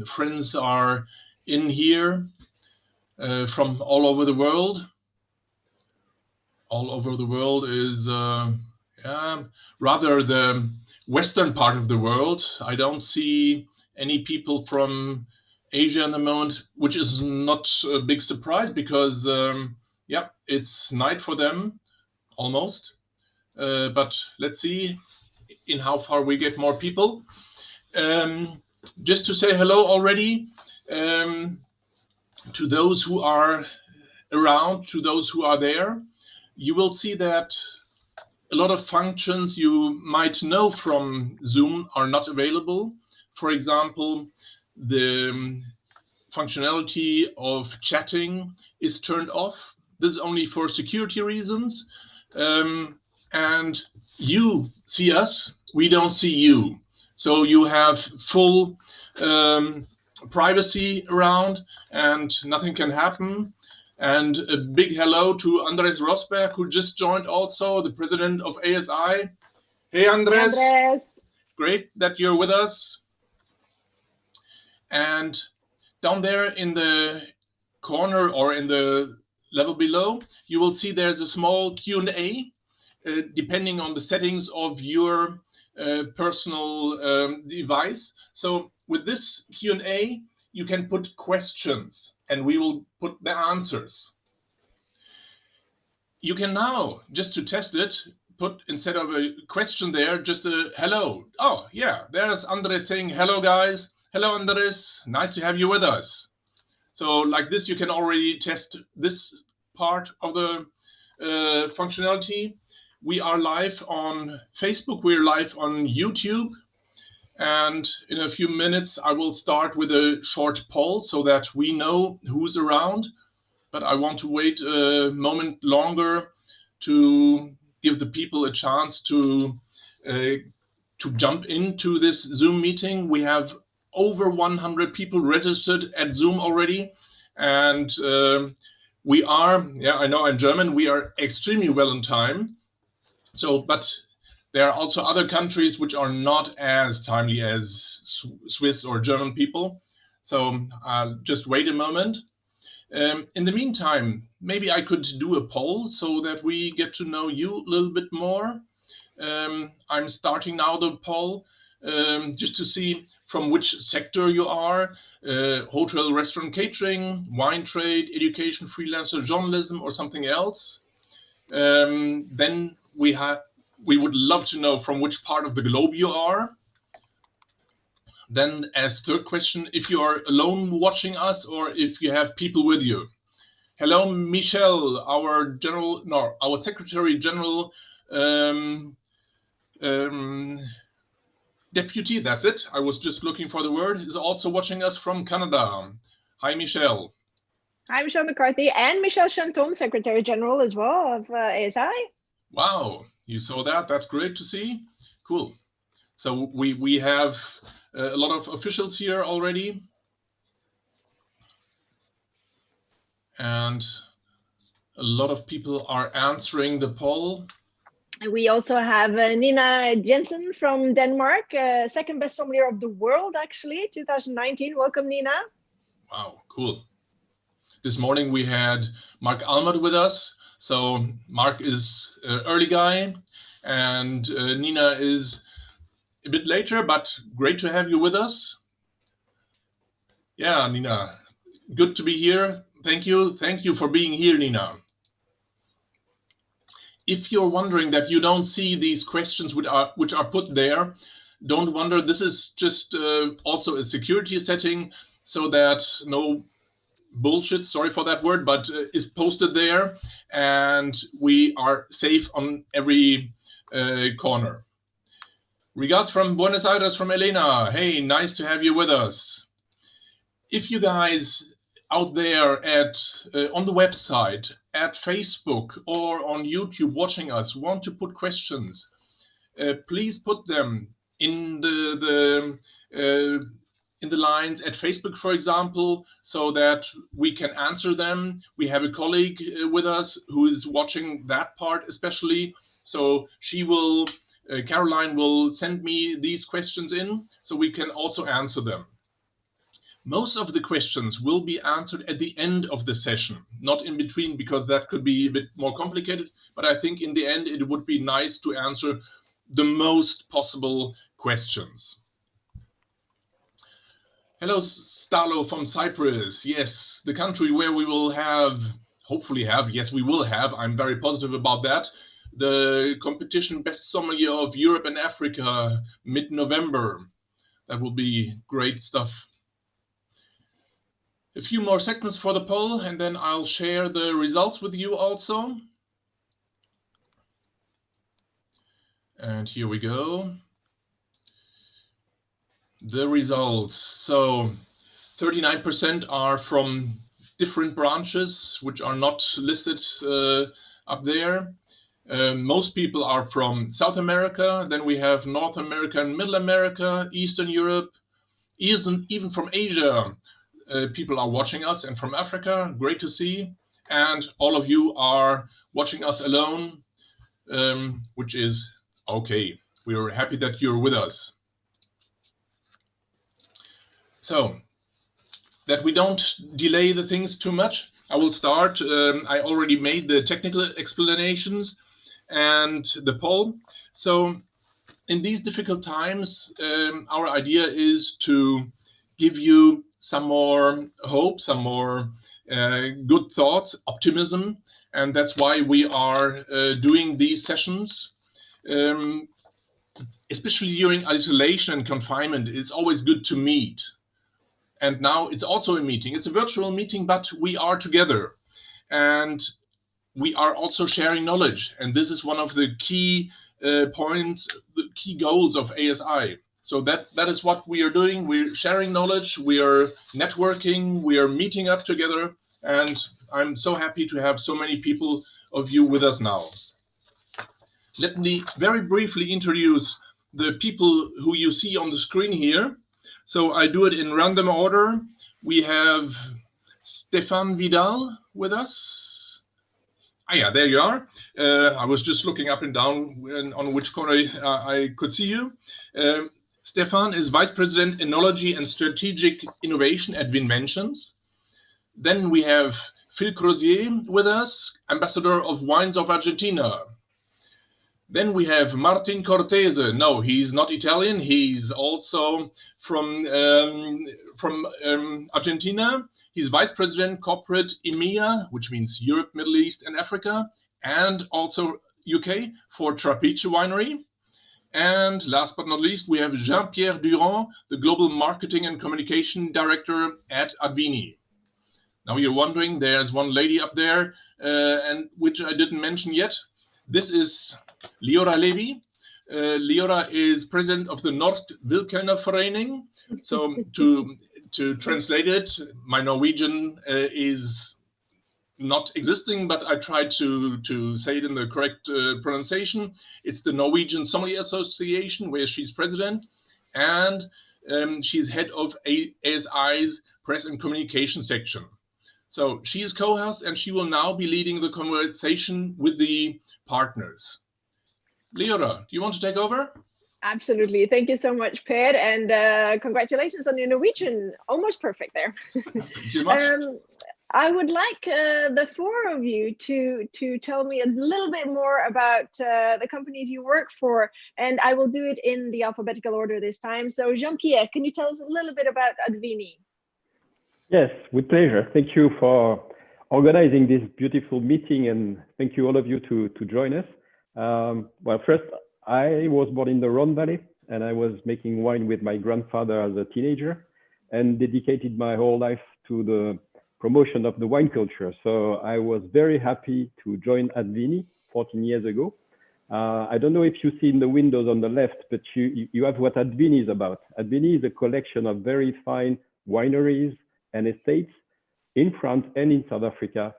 friends are in here from all over the world. All over the world is rather the western part of the world. I don't see any people from Asia at the moment, which is not a big surprise because yeah, it's night for them almost. But let's see in how far we get more people. Just to say hello already to those who are around, to those who are there. You will see that a lot of functions you might know from Zoom are not available. For example, the functionality of chatting is turned off. This is only for security reasons. And you see us, we don't see you. So you have full privacy around and nothing can happen. And a big hello to Andres Rosberg, who just joined also, the president of ASI. Hey, Andres. Hey, Andres. Great that you're with us. And down there in the corner or in the level below, you will see there's a small Q&A, depending on the settings of your personal device. So with this Q&A, you can put questions and we will put the answers. You can now, just to test it, put instead of a question there, just a hello. Oh yeah, there's Andres saying hello guys. Hello Andres, nice to have you with us. So like this, you can already test this part of the functionality. We are live on Facebook, we're live on YouTube. And in a few minutes, I will start with a short poll so that we know who's around. But I want to wait a moment longer to give the people a chance to jump into this Zoom meeting. We have over 100 people registered at Zoom already. And we are, yeah, I know I'm German, we are extremely well on time. So, but there are also other countries which are not as timely as Swiss or German people. So just wait a moment. In the meantime, maybe I could do a poll so that we get to know you a little bit more. I'm starting now the poll just to see from which sector you are, hotel, restaurant, catering, wine trade, education, freelancer, journalism, or something else. Then we would love to know from which part of the globe you are. Then as third question, if you are alone watching us or if you have people with you. Hello, Michelle, our Secretary General Deputy, that's it. I was just looking for the word, is also watching us from Canada. Hi, Michelle. Hi, Michelle McCarthy and Michelle Chanton, Secretary General as well of ASI. Wow, you saw that? That's great to see. Cool. So we have a lot of officials here already. And a lot of people are answering the poll. And we also have Nina Jensen from Denmark, second best sommelier of the world, actually, 2019. Welcome, Nina. Wow, cool. This morning we had Mark Almert with us. So Mark is an early guy and Nina is a bit later, but great to have you with us. Yeah, Nina, good to be here. Thank you. Thank you for being here, Nina. If you're wondering that you don't see these questions which are put there, don't wonder. This is just also a security setting so that no bullshit, sorry for that word, but is posted there and we are safe on every corner. Regards from Buenos Aires from Elena. Hey, nice to have you with us. If you guys out there on the website, at Facebook or on YouTube watching us want to put questions, please put them in the lines at Facebook, for example, so that we can answer them. We have a colleague with us who is watching that part especially. So she will, Caroline will send me these questions in so we can also answer them. Most of the questions will be answered at the end of the session, not in between, because that could be a bit more complicated. But I think in the end, it would be nice to answer the most possible questions. Hello, Stalo from Cyprus. Yes, the country where we will have, hopefully have, yes, we will have, I'm very positive about that, the competition Best Sommelier of Europe and Africa mid-November. That will be great stuff. A few more seconds for the poll, and then I'll share the results with you also. And here we go. The results. So 39% are from different branches, which are not listed up there. Most people are from South America. Then we have North America and Middle America, Eastern Europe, even from Asia. People are watching us, and from Africa. Great to see. And all of you are watching us alone, which is okay. We're happy that you're with us. So that we don't delay the things too much, I will start. I already made the technical explanations and the poll. So in these difficult times, our idea is to give you some more hope, some more good thoughts, optimism, and that's why we are doing these sessions. Especially during isolation and confinement, it's always good to meet. And now it's also a meeting. It's a virtual meeting, but we are together. And we are also sharing knowledge. And this is one of the key points, the key goals of ASI. So that is what we are doing. We're sharing knowledge, we are networking, we are meeting up together, and I'm so happy to have so many people of you with us now. Let me very briefly introduce the people who you see on the screen here. So I do it in random order. We have Stéphane Vidal with us. Ah, yeah, there you are. I was just looking up and down on which corner I could see you. Stéphane is Vice President, Enology and Strategic Innovation at Vinventions. Then we have Phil Crozier with us, Ambassador of Wines of Argentina. Then we have Martin Cortese. No, he's not Italian. He's also from Argentina. He's Vice President, Corporate EMEA, which means Europe, Middle East, and Africa, and also UK for Trapiche Winery. And last but not least, we have Jean-Pierre Durand, the Global Marketing and Communication Director at AdVini. Now you're wondering, there's one lady up there, and which I didn't mention yet. This is Liora Levi. Liora is president of the Nord-Wilkener Verening. So to translate it, my Norwegian is not existing, but I tried to say it in the correct pronunciation. It's the Norwegian Sommelier Association, where she's president, and she's head of ASI's press and communication section. So she is co-host, and she will now be leading the conversation with the partners. Leora, do you want to take over? Absolutely. Thank you so much, Per, and congratulations on your Norwegian. Almost perfect there. Thank you much. I would like the four of you to tell me a little bit more about the companies you work for, and I will do it in the alphabetical order this time. So Jean-Pierre, can you tell us a little bit about AdVini? Yes, with pleasure. Thank you for organizing this beautiful meeting, and thank you all of you to join us. Well, first, I was born in the Rhone Valley, and I was making wine with my grandfather as a teenager, and dedicated my whole life to the promotion of the wine culture. So I was very happy to join AdVini 14 years ago. I don't know if you see in the windows on the left, but you have what AdVini is about. AdVini is a collection of very fine wineries and estates in France and in South Africa,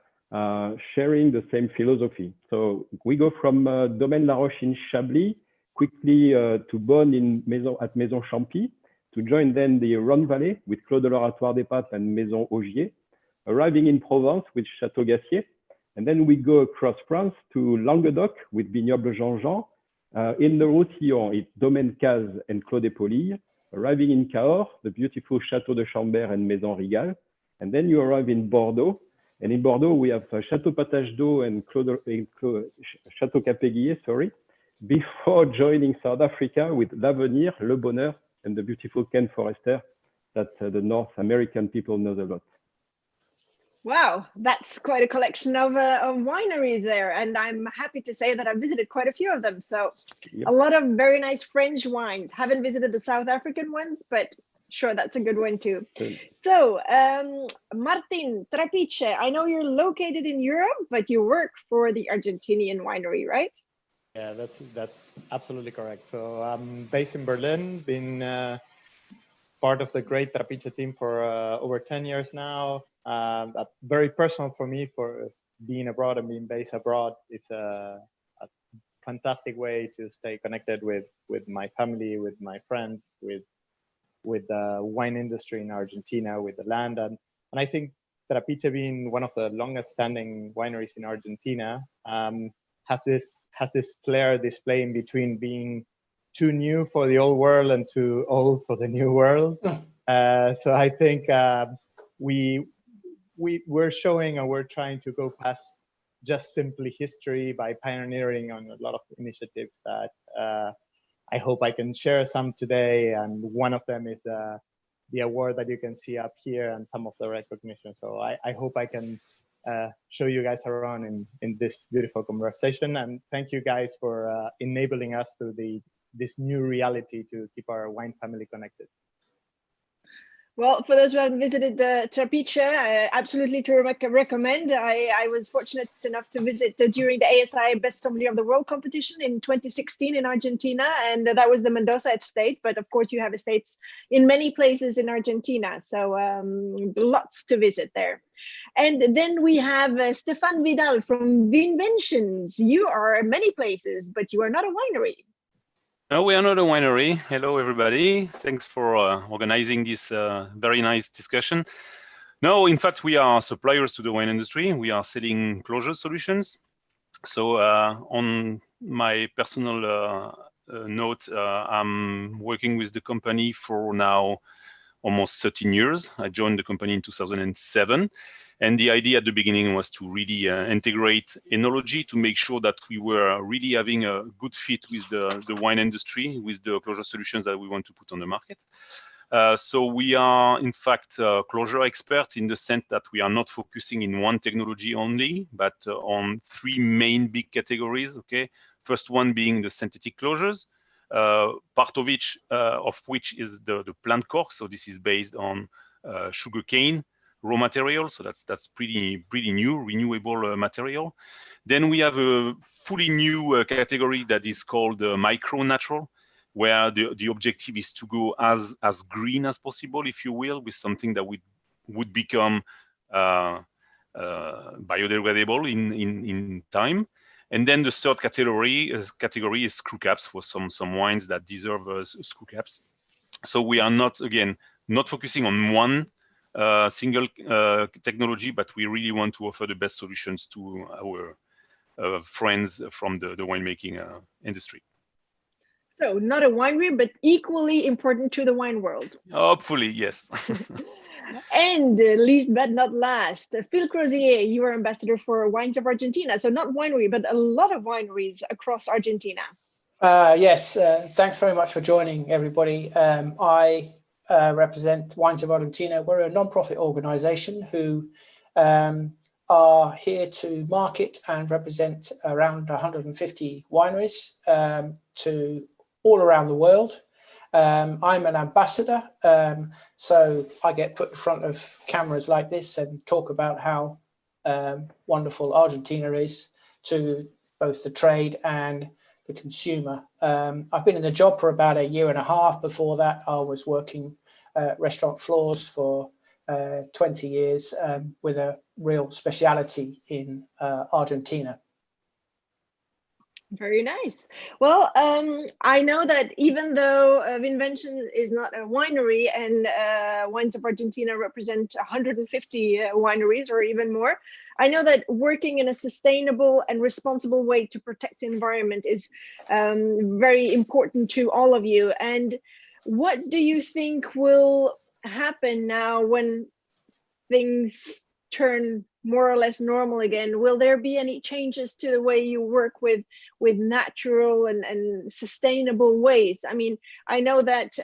sharing the same philosophy. So we go from Domaine La Roche in Chablis, quickly to Bonne at Maison Champy, to join then the Rhone Valley with Clos de l'Oratoire des Papes and Maison Augier, arriving in Provence with Château Gassier. And then we go across France to Languedoc with Vignoble Jean-Jean. In the Roussillon, it's Domaine Caz and Clos des Polies. arriving in Cahors, the beautiful Château de Chambert and Maison Rigal. And then you arrive in Bordeaux. And in Bordeaux, we have Château Patache d'Eau and Château Capéguier, sorry, before joining South Africa with L'Avenir, Le Bonheur, and the beautiful Ken Forrester that the North American people know a lot. Wow, that's quite a collection of wineries there. And I'm happy to say that I've visited quite a few of them. So Yep. a lot of very nice French wines. Haven't visited the South African ones, but sure, that's a good one too. So, Martin, Trapiche, I know you're located in Europe, but you work for the Argentinian winery, right? Yeah, that's absolutely correct. So I'm based in Berlin, been part of the great Trapiche team for over 10 years now. That's very personal for me, for being abroad and being based abroad. It's a fantastic way to stay connected with my family, with my friends, with the wine industry in Argentina, with the land. And I think Trapiche, being one of the longest standing wineries in Argentina, has this flair display in between being too new for the old world and too old for the new world. So I think we're showing, and we're trying to go past just simply history by pioneering on a lot of initiatives that I hope I can share some today. And one of them is the award that you can see up here and some of the recognition. So I hope I can show you guys around in this beautiful conversation. And thank you guys for enabling us through this new reality to keep our wine family connected. Well, for those who haven't visited the Trapiche, absolutely to recommend. I was fortunate enough to visit during the ASI Best Sommelier of the World competition in 2016 in Argentina, and that was the Mendoza estate. But of course, you have estates in many places in Argentina, so lots to visit there. And then we have Stéphane Vidal from Vinventions. You are many places, but you are not a winery. No, we are not a winery. Hello, everybody. Thanks for organizing this very nice discussion. No, in fact, we are suppliers to the wine industry. We are selling closure solutions. So on my personal note, I'm working with the company for now almost 13 years. I joined the company in 2007. And the idea at the beginning was to really integrate Enology to make sure that we were really having a good fit with the wine industry, with the closure solutions that we want to put on the market. So we are, in fact, closure experts in the sense that we are not focusing in one technology only, but on three main big categories. Okay, first one being the synthetic closures, part of which is the plant cork. So this is based on sugarcane raw material, so that's pretty new, renewable material. Then we have a fully new category that is called micro natural, where the objective is to go as green as possible, if you will, with something that would become biodegradable in time. And then the third category is screw caps for some wines that deserve screw caps. So we are not focusing on one single technology, but we really want to offer the best solutions to our friends from the winemaking industry. So not a winery, but equally important to the wine world. Hopefully, yes. And least but not last, Phil Crozier, you are ambassador for Wines of Argentina. So not winery, but a lot of wineries across Argentina. Yes, thanks very much for joining, everybody. I represent Wines of Argentina. We're a non-profit organization who are here to market and represent around 150 wineries to all around the world. I'm an ambassador, so I get put in front of cameras like this and talk about how wonderful Argentina is to both the trade and the consumer. I've been in the job for about 1.5 years. Before that, I was working restaurant floors for 20 years with a real speciality in Argentina. Very nice. Well, I know that even though Vinventions is not a winery and Wines of Argentina represent 150 wineries or even more, I know that working in a sustainable and responsible way to protect the environment is very important to all of you. And what do you think will happen now when things turn more or less normal again? Will there be any changes to the way you work with natural and sustainable ways? I mean, I know that,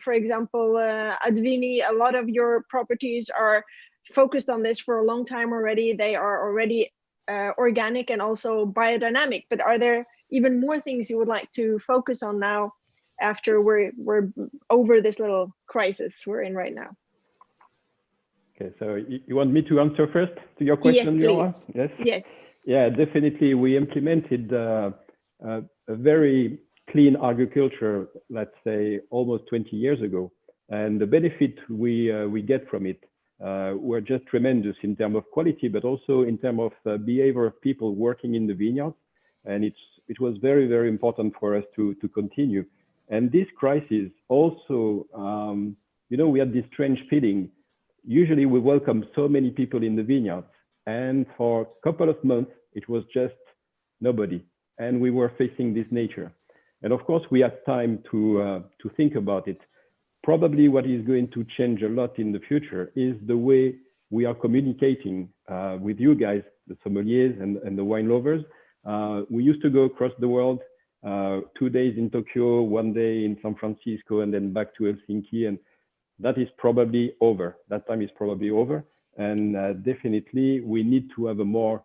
for example, AdVini, a lot of your properties are focused on this for a long time already. They are already organic and also biodynamic, but are there even more things you would like to focus on now after we're over this little crisis we're in right now? Okay, so you want me to answer first to your question, Liora? Yes, yes. Yeah, definitely. We implemented a very clean agriculture, let's say, almost 20 years ago, and the benefit we get from it were just tremendous in terms of quality, but also in terms of behavior of people working in the vineyards, and it was very, very important for us to continue. And this crisis also, you know, we had this strange feeling. Usually we welcome so many people in the vineyards, and for a couple of months, it was just nobody. And we were facing this nature. And of course, we had time to think about it. Probably what is going to change a lot in the future is the way we are communicating with you guys, the sommeliers and the wine lovers. We used to go across the world, 2 days in Tokyo, 1 day in San Francisco, and then back to Helsinki. And that is probably over. That time is probably over. And definitely we need to have a more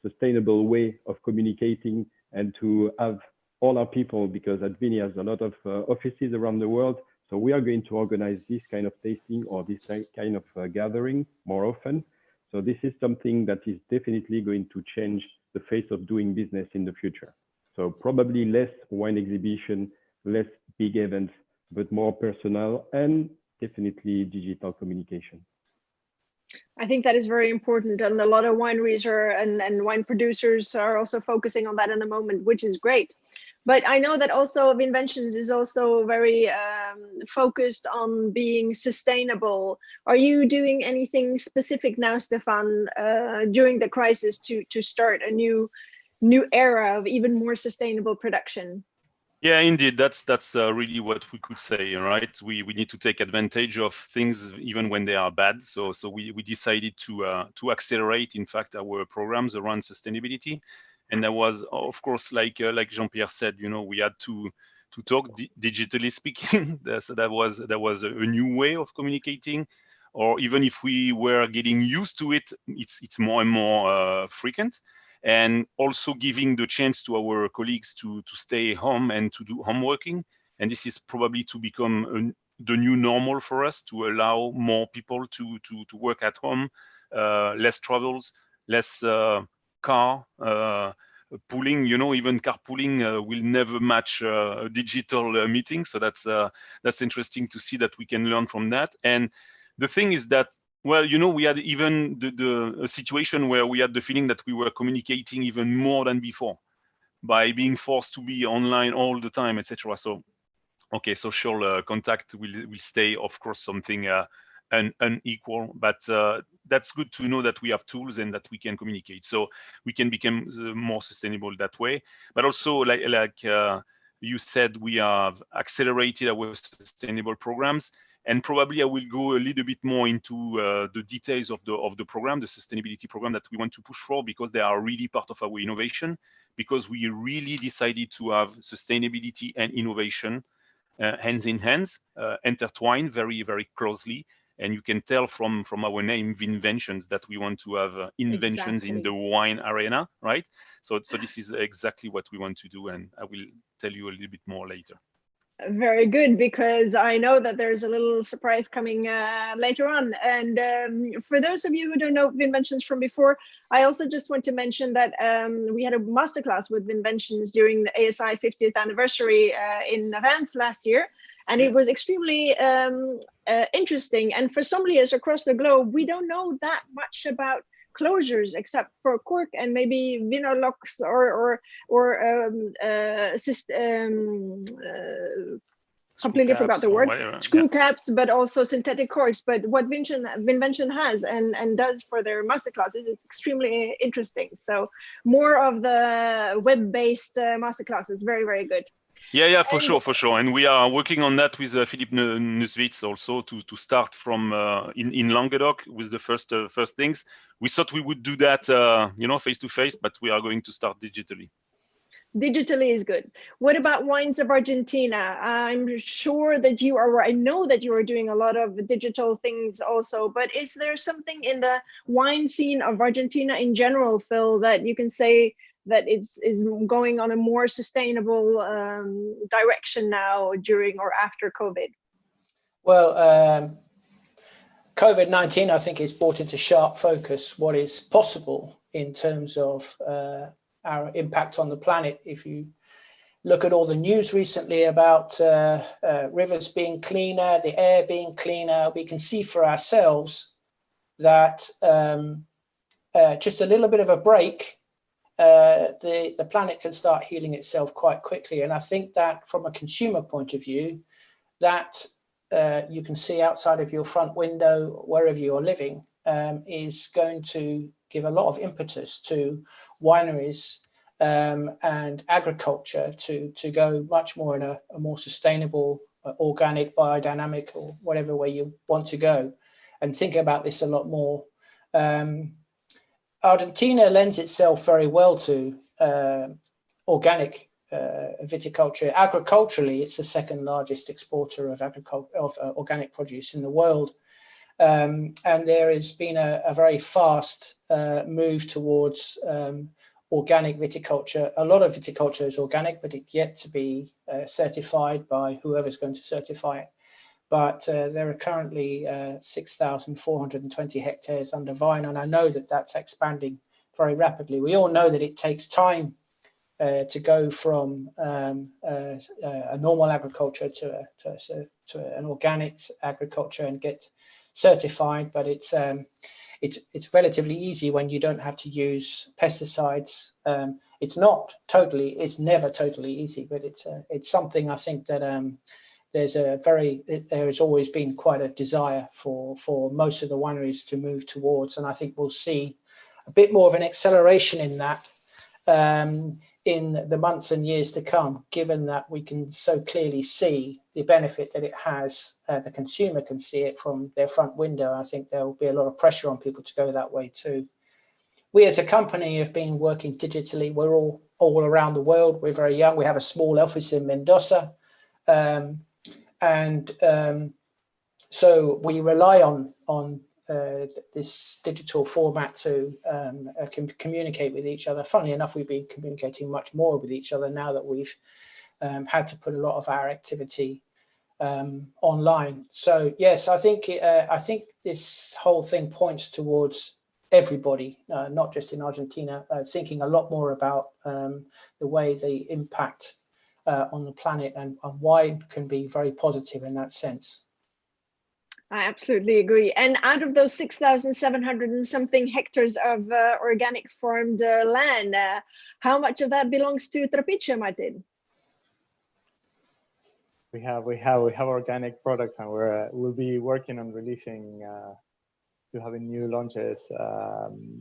sustainable way of communicating and to have all our people, because AdVini has a lot of offices around the world. So we are going to organize this kind of tasting or this kind of gathering more often. So this is something that is definitely going to change the face of doing business in the future. So probably less wine exhibition, less big events, but more personal and definitely digital communication. I think that is very important, and a lot of wineries and wine producers are also focusing on that in the moment, which is great. But I know that also Vinventions is also very focused on being sustainable. Are you doing anything specific now, Stéphane, during the crisis to start a new era of even more sustainable production? Yeah, indeed, that's really what we could say, right? We need to take advantage of things even when they are bad. So we decided to accelerate, in fact, our programs around sustainability. And that was, of course, like Jean-Pierre said, you know, we had to talk digitally speaking. So that was a new way of communicating. Or even if we were getting used to it, it's more and more frequent. And also giving the chance to our colleagues to stay home and to do home working. And this is probably to become the new normal for us, to allow more people to work at home, less travels, less car pooling. You know, even carpooling will never match a digital meeting. So that's interesting to see that we can learn from that. And the thing is that, well, you know, we had even a situation where we had the feeling that we were communicating even more than before by being forced to be online all the time, etc. So, okay, social contact will stay, of course, something unequal, but that's good to know that we have tools and that we can communicate. So we can become more sustainable that way. But also, like you said, we have accelerated our sustainable programs. And probably I will go a little bit more into the details of the program, the sustainability program that we want to push for, because they are really part of our innovation, because we really decided to have sustainability and innovation hands in hands, intertwined very, very closely. And you can tell from our name, Vinventions, that we want to have inventions in the wine arena, right? So this is exactly what we want to do, and I will tell you a little bit more later. Very good, because I know that there's a little surprise coming later on. And for those of you who don't know Vinventions from before, I also just want to mention that we had a masterclass with Vinventions during the ASI 50th anniversary in Vence last year. And it was extremely interesting. And for sommeliers across the globe, we don't know that much about closures except for cork and maybe vino locks or completely forgot the word, screw caps, but also synthetic corks. But what Vinvention has and does for their masterclasses, it's extremely interesting. So more of the web-based masterclasses, very, very good. Yeah, for sure. And we are working on that with Philippe Nusswitz also to start from in Languedoc with the first things. We thought we would do that, face to face, but we are going to start digitally. Digitally is good. What about Wines of Argentina? I'm sure that you are, I know that you are doing a lot of digital things also, but is there something in the wine scene of Argentina in general, Phil, that you can say that is going on a more sustainable direction now during or after COVID? Well, COVID-19, I think, has brought into sharp focus what is possible in terms of our impact on the planet. If you look at all the news recently about rivers being cleaner, the air being cleaner, we can see for ourselves that just a little bit of a break, the planet can start healing itself quite quickly. And I think that from a consumer point of view, that you can see outside of your front window, wherever you're living, is going to give a lot of impetus to wineries and agriculture to go much more in a more sustainable, organic, biodynamic, or whatever way you want to go, and think about this a lot more. Argentina lends itself very well to organic viticulture. Agriculturally, it's the second largest exporter of organic produce in the world. And there has been a very fast move towards organic viticulture. A lot of viticulture is organic, but it's yet to be certified by whoever's going to certify it. But there are currently 6,420 hectares under vine, and I know that that's expanding very rapidly. We all know that it takes time to go from a normal agriculture to an organic agriculture and get certified, but it's relatively easy when you don't have to use pesticides. It's never totally easy, but it's something I think that there has always been quite a desire for most of the wineries to move towards, and I think we'll see a bit more of an acceleration in that in the months and years to come, given that we can so clearly see the benefit that it has. The consumer can see it from their front window. I think there will be a lot of pressure on people to go that way too. We as a company have been working digitally. We're all around the world. We're very young. We have a small office in Mendoza. So we rely on this digital format to communicate with each other. Funnily enough, we've been communicating much more with each other now that we've had to put a lot of our activity online. So yes, I think this whole thing points towards everybody, not just in Argentina, thinking a lot more about the way they impact on the planet and wine can be very positive in that sense. I absolutely agree. And out of those 6,700 and something hectares of organic farmed land, how much of that belongs to Trapiche, Martin? We have organic products, and we'll be working on releasing to having new launches.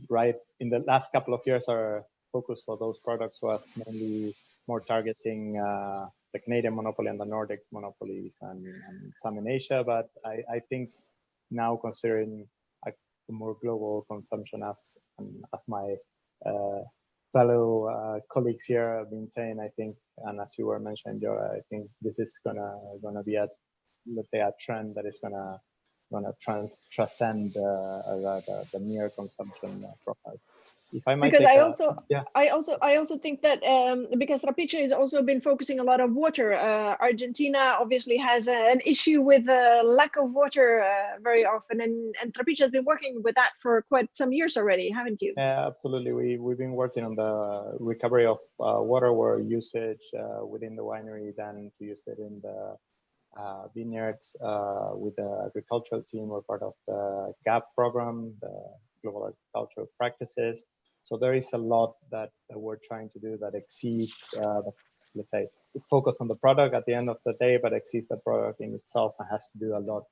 Right in the last couple of years, our focus for those products was mainly more targeting the Canadian monopoly and the Nordics monopolies and some in Asia. But I think now, considering the more global consumption, as my fellow colleagues here have been saying, I think, and as you were mentioning, Liora, I think this is gonna be a trend that is gonna transcend the mere consumption profile. If I might, because I also think that because Trapiche has also been focusing a lot on water. Argentina obviously has an issue with lack of water very often, and Trapiche has been working with that for quite some years already, haven't you? Yeah, absolutely. We've been working on the recovery of water usage within the winery, then to use it in the vineyards with the agricultural team. We're part of the GAP program, the Global Agricultural Practices. So there is a lot that we're trying to do that exceeds, let's say, it's focused on the product at the end of the day, but exceeds the product in itself and has to do a lot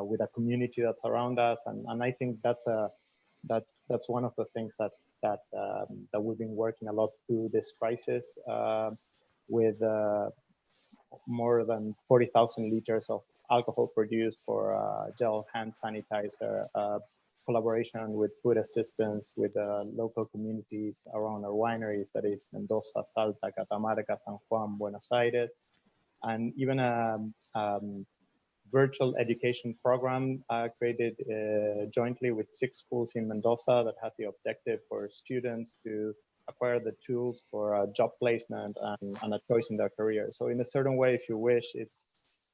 with the community that's around us. And I think that's one of the things that we've been working a lot through this crisis. with more than 40,000 liters of alcohol produced for gel hand sanitizer, collaboration with food assistance with local communities around our wineries, that is Mendoza, Salta, Catamarca, San Juan, Buenos Aires, and even a virtual education program created jointly with 6 schools in Mendoza that has the objective for students to acquire the tools for job placement and a choice in their career. So in a certain way, if you wish, it's,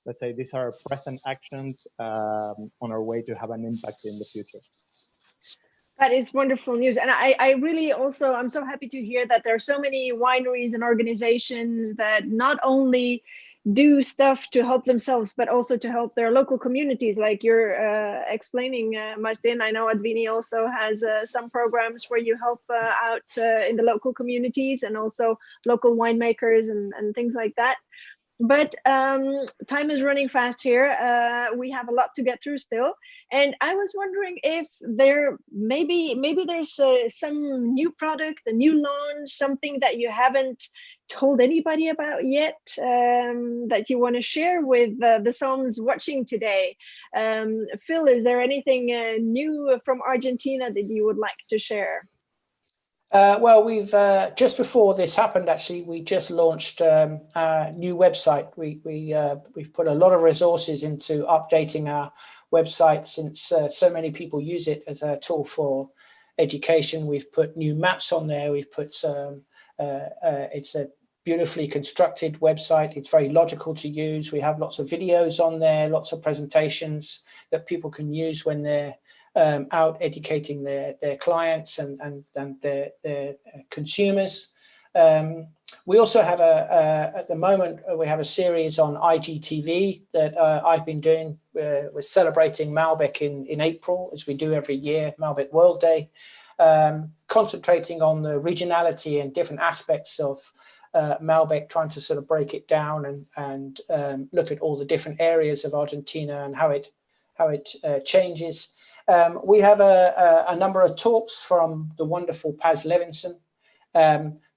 let's say, these are present actions on our way to have an impact in the future. That is wonderful news. And I really also, I'm so happy to hear that there are so many wineries and organizations that not only do stuff to help themselves, but also to help their local communities, like you're explaining, Martin. I know AdVini also has some programs where you help out in the local communities and also local winemakers and things like that. But time is running fast here. We have a lot to get through still. And I was wondering if there maybe there's some new product, a new launch, something that you haven't told anybody about yet that you want to share with the Somms watching today. Phil, is there anything new from Argentina that you would like to share? Well, we've just before this happened, actually, we just launched a new website. We've put a lot of resources into updating our website since so many people use it as a tool for education. We've put new maps on there. We've put it's a beautifully constructed website. It's very logical to use. We have lots of videos on there, lots of presentations that people can use when they're out educating their clients and their consumers. We also have at the moment, we have a series on IGTV that I've been doing. We're celebrating Malbec in April, as we do every year, Malbec World Day, concentrating on the regionality and different aspects of Malbec, trying to sort of break it down and look at all the different areas of Argentina and how it changes. We have a number of talks from the wonderful Paz Levinson,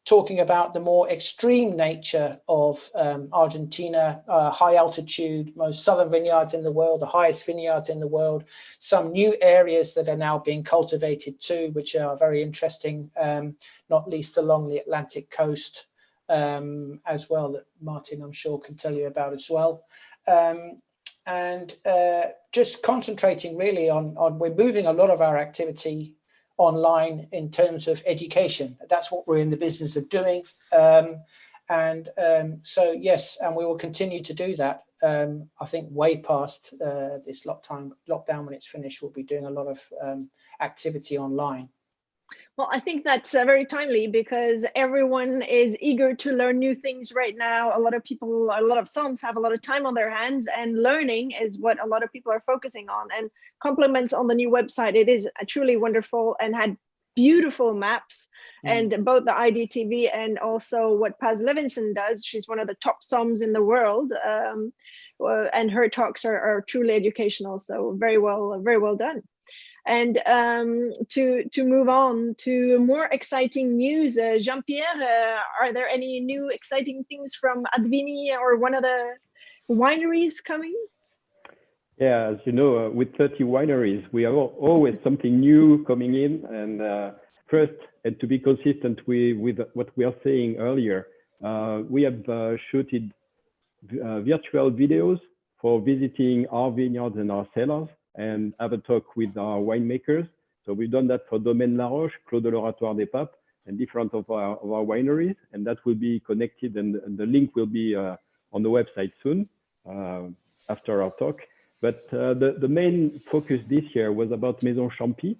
talking about the more extreme nature of Argentina, high altitude, most southern vineyards in the world, the highest vineyards in the world, some new areas that are now being cultivated too, which are very interesting, not least along the Atlantic coast as well, that Martin, I'm sure, can tell you about as well. And just concentrating really on we're moving a lot of our activity online in terms of education. That's what we're in the business of doing. So yes, and we will continue to do that. I think way past this lockdown, when it's finished, we'll be doing a lot of activity online. Well, I think that's very timely because everyone is eager to learn new things right now. A lot of people, a lot of Somms have a lot of time on their hands, and learning is what a lot of people are focusing on. And compliments on the new website. It is truly wonderful and had beautiful maps. And both the IDTV and also what Paz Levinson does. She's one of the top Somms in the world. And her talks are truly educational. So very well done. And to move on to more exciting news, Jean-Pierre, are there any new exciting things from AdVini or one of the wineries coming? Yeah, as you know, with 30 wineries, we have always something new coming in. And first, and to be consistent with what we are saying earlier, we have shooted virtual videos for visiting our vineyards and our cellars, and have a talk with our winemakers. So we've done that for Domaine La Roche, Clos de l'Oratoire des Papes, and different of our wineries, and that will be connected, and the link will be on the website soon after our talk. But the main focus this year was about Maison Champy.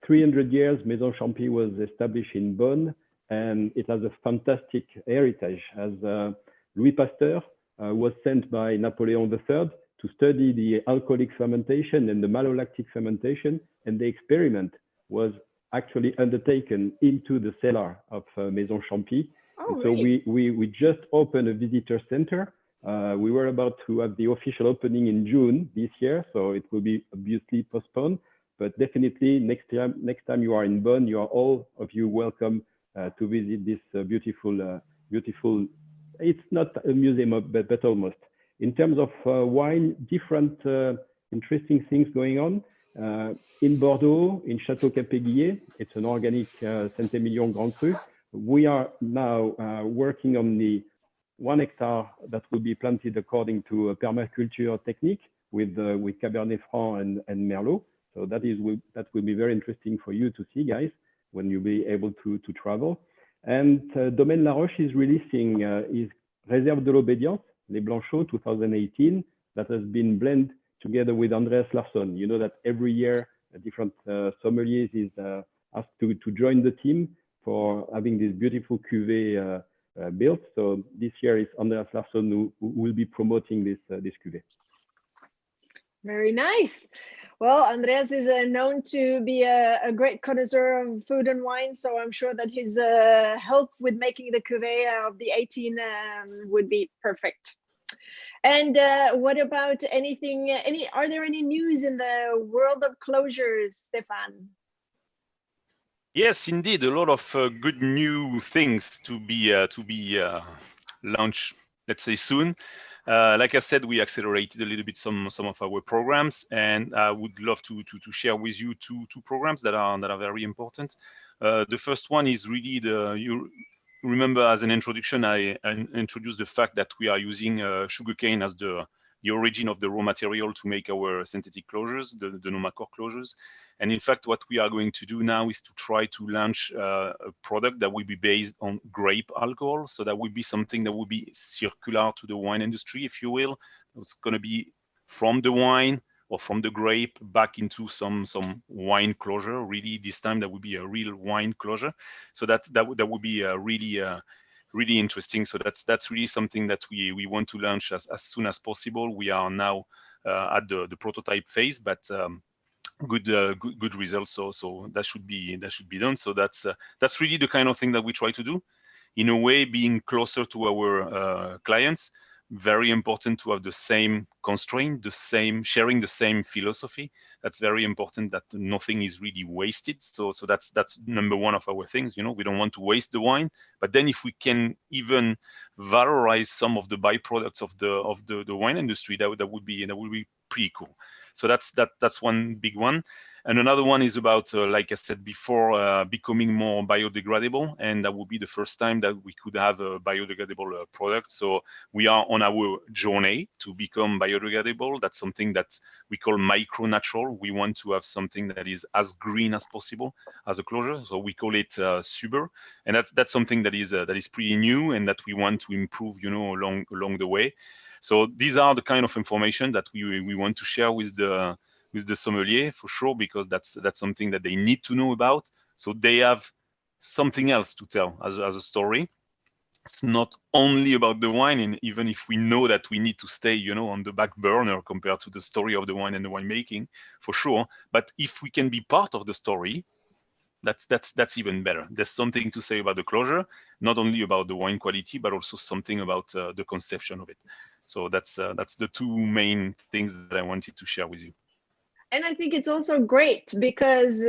300 years, Maison Champy was established in Beaune, and it has a fantastic heritage, as Louis Pasteur was sent by Napoleon III to study the alcoholic fermentation and the malolactic fermentation, and the experiment was actually undertaken into the cellar of Maison Champy. Oh, so really? we just opened a visitor center. We were about to have the official opening in June this year, so it will be obviously postponed, but definitely next time you are in Beaune, you are all of you welcome to visit this beautiful it's not a museum, but almost. In terms of wine, different interesting things going on. In Bordeaux, in Château Capéguier, it's an organic Saint-Émilion Grand Cru. We are now working on the 1 hectare that will be planted according to a permaculture technique with Cabernet Franc and Merlot. So that will be very interesting for you to see, guys, when you'll be able to travel. And Domaine La Roche is releasing his Réserve de l'Obédience, Les Blanchots 2018, that has been blended together with Andreas Larsson. You know that every year different sommeliers is asked to join the team for having this beautiful cuvée built. So this year is Andreas Larsson who will be promoting this cuvée. Very nice. Well, Andreas is known to be a great connoisseur of food and wine, so I'm sure that his help with making the cuvée of the 18 would be perfect. And what about anything? Are there any news in the world of closures, Stéphane? Yes, indeed, a lot of good new things to be launched, let's say, soon. Like I said, we accelerated a little bit some of our programs, and I would love to share with you two programs that are very important. The first one is really you remember, as an introduction, I introduced the fact that we are using sugarcane as the origin of the raw material to make our synthetic closures, the Nomacore closures. And in fact, what we are going to do now is to try to launch a product that will be based on grape alcohol. So that will be something that will be circular to the wine industry, if you will. It's going to be from the wine or from the grape back into some wine closure. Really, this time that will be a real wine closure. So that would be really interesting. So that's really something that we want to launch as soon as possible. We are now at the prototype phase, but good results. So that should be done. So that's really the kind of thing that we try to do. In a way, being closer to our clients. Very important to have the same constraint, sharing the same philosophy. That's very important, that nothing is really wasted. So that's number one of our things. You know, we don't want to waste the wine, but then if we can even valorize some of the byproducts of the wine industry, that would be pretty cool. So that's one big one. And another one is about, like I said before, becoming more biodegradable. And that will be the first time that we could have a biodegradable product. So we are on our journey to become biodegradable. That's something that we call micro-natural. We want to have something that is as green as possible as a closure. So we call it Suber. And that's something that is pretty new and that we want to improve, you know, along the way. So these are the kind of information that we want to share with the sommelier, for sure, because that's something that they need to know about. So they have something else to tell as a story. It's not only about the wine, and even if we know that we need to stay, you know, on the back burner compared to the story of the wine and the winemaking, for sure. But if we can be part of the story, that's even better. There's something to say about the closure, not only about the wine quality, but also something about the conception of it. So that's the two main things that I wanted to share with you. And I think it's also great because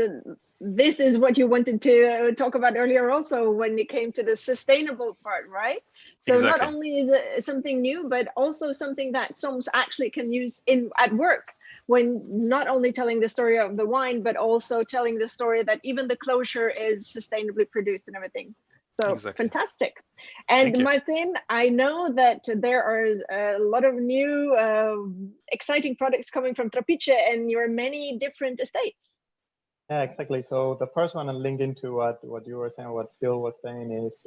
this is what you wanted to talk about earlier also when it came to the sustainable part, right? So exactly. Not only is it something new, but also something that SOMMS actually can use at work, when not only telling the story of the wine, but also telling the story that even the closure is sustainably produced and everything. So exactly. Fantastic. And Martin, I know that there are a lot of new exciting products coming from Trapiche and your many different estates. Yeah, exactly. So the first one, and linked into what you were saying, what Phil was saying, is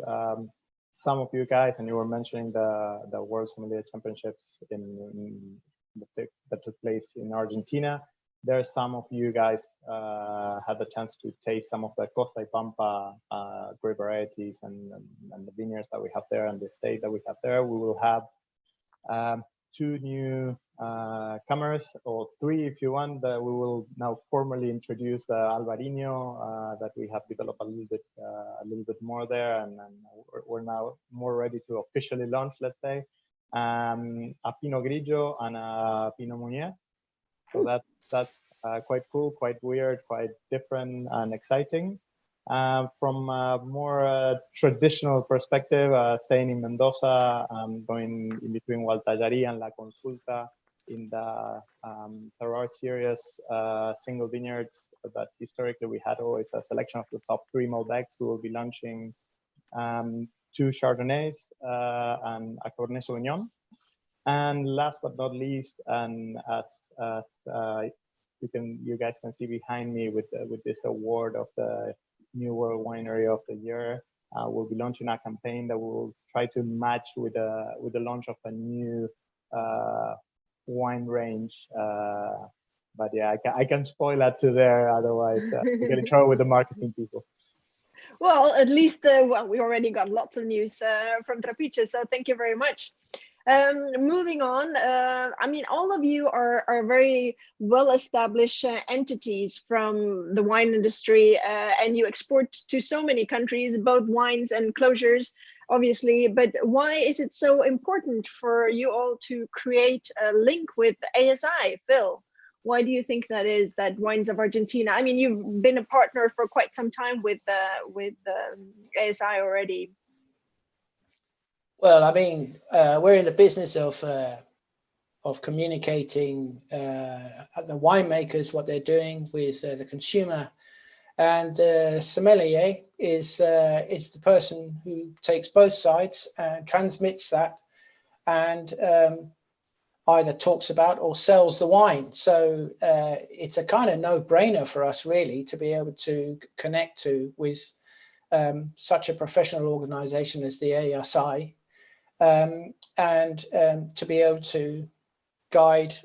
some of you guys, and you were mentioning the World Sommelier Championships that took place in Argentina. There's some of you guys had the chance to taste some of the Costa y Pampa grape varieties and the vineyards that we have there and the estate that we have there. We will have two new comers, or three if you want, that we will now formally introduce the Albarino that we have developed a little bit more there, and we're now more ready to officially launch, let's say, a Pinot Grigio and a Pinot Meunier. So that's quite cool, quite weird, quite different and exciting. From a more traditional perspective, staying in Mendoza, going in between Gualtallarí and La Consulta in the terroir series single vineyards that historically we had always a selection of the top 3 Malbecs. We will be launching 2 Chardonnays and a Cabernet Sauvignon. And last but not least, and as you guys can see behind me with this award of the New World Winery of the Year, we'll be launching a campaign that will try to match with the launch of a new wine range. But yeah, I can spoil that to there, otherwise we get in trouble with the marketing people. Well, at least well, we already got lots of news from Trapiche, so thank you very much. Moving on, I mean, all of you are very well-established entities from the wine industry, and you export to so many countries, both wines and closures, obviously. But why is it so important for you all to create a link with ASI, Phil? Why do you think that is, that Wines of Argentina? I mean, you've been a partner for quite some time with ASI already. Well, I mean, we're in the business of communicating the winemakers, what they're doing with the consumer, and sommelier is the person who takes both sides and transmits that, and either talks about or sells the wine. So it's a kind of no-brainer for us, really, to be able to connect with such a professional organization as the ASI. And to be able to guide,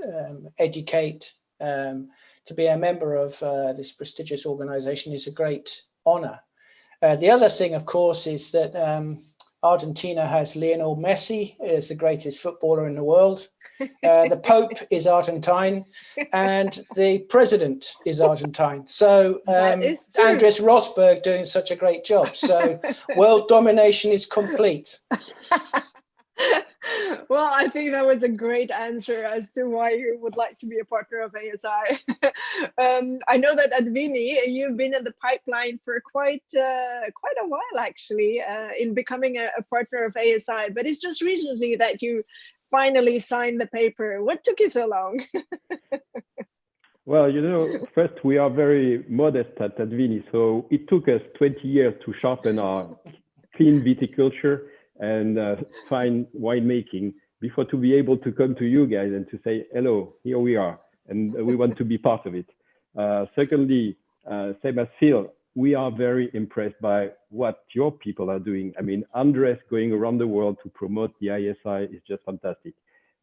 educate, to be a member of this prestigious organization is a great honor. The other thing, of course, is that Argentina has Lionel Messi as the greatest footballer in the world. The Pope is Argentine, and the President is Argentine. So Andres Rosberg doing such a great job. So world domination is complete. Well, I think that was a great answer as to why you would like to be a partner of ASI. I know that AdVini, you've been in the pipeline for quite a while, actually, in becoming a partner of ASI. But it's just recently that you finally signed the paper. What took you so long? Well, you know, first, we are very modest at AdVini, so it took us 20 years to sharpen our clean viticulture and fine winemaking before to be able to come to you guys and to say, hello, here we are, and we want to be part of it. Secondly, same as Phil, we are very impressed by what your people are doing. I mean, Andres going around the world to promote the ASI is just fantastic.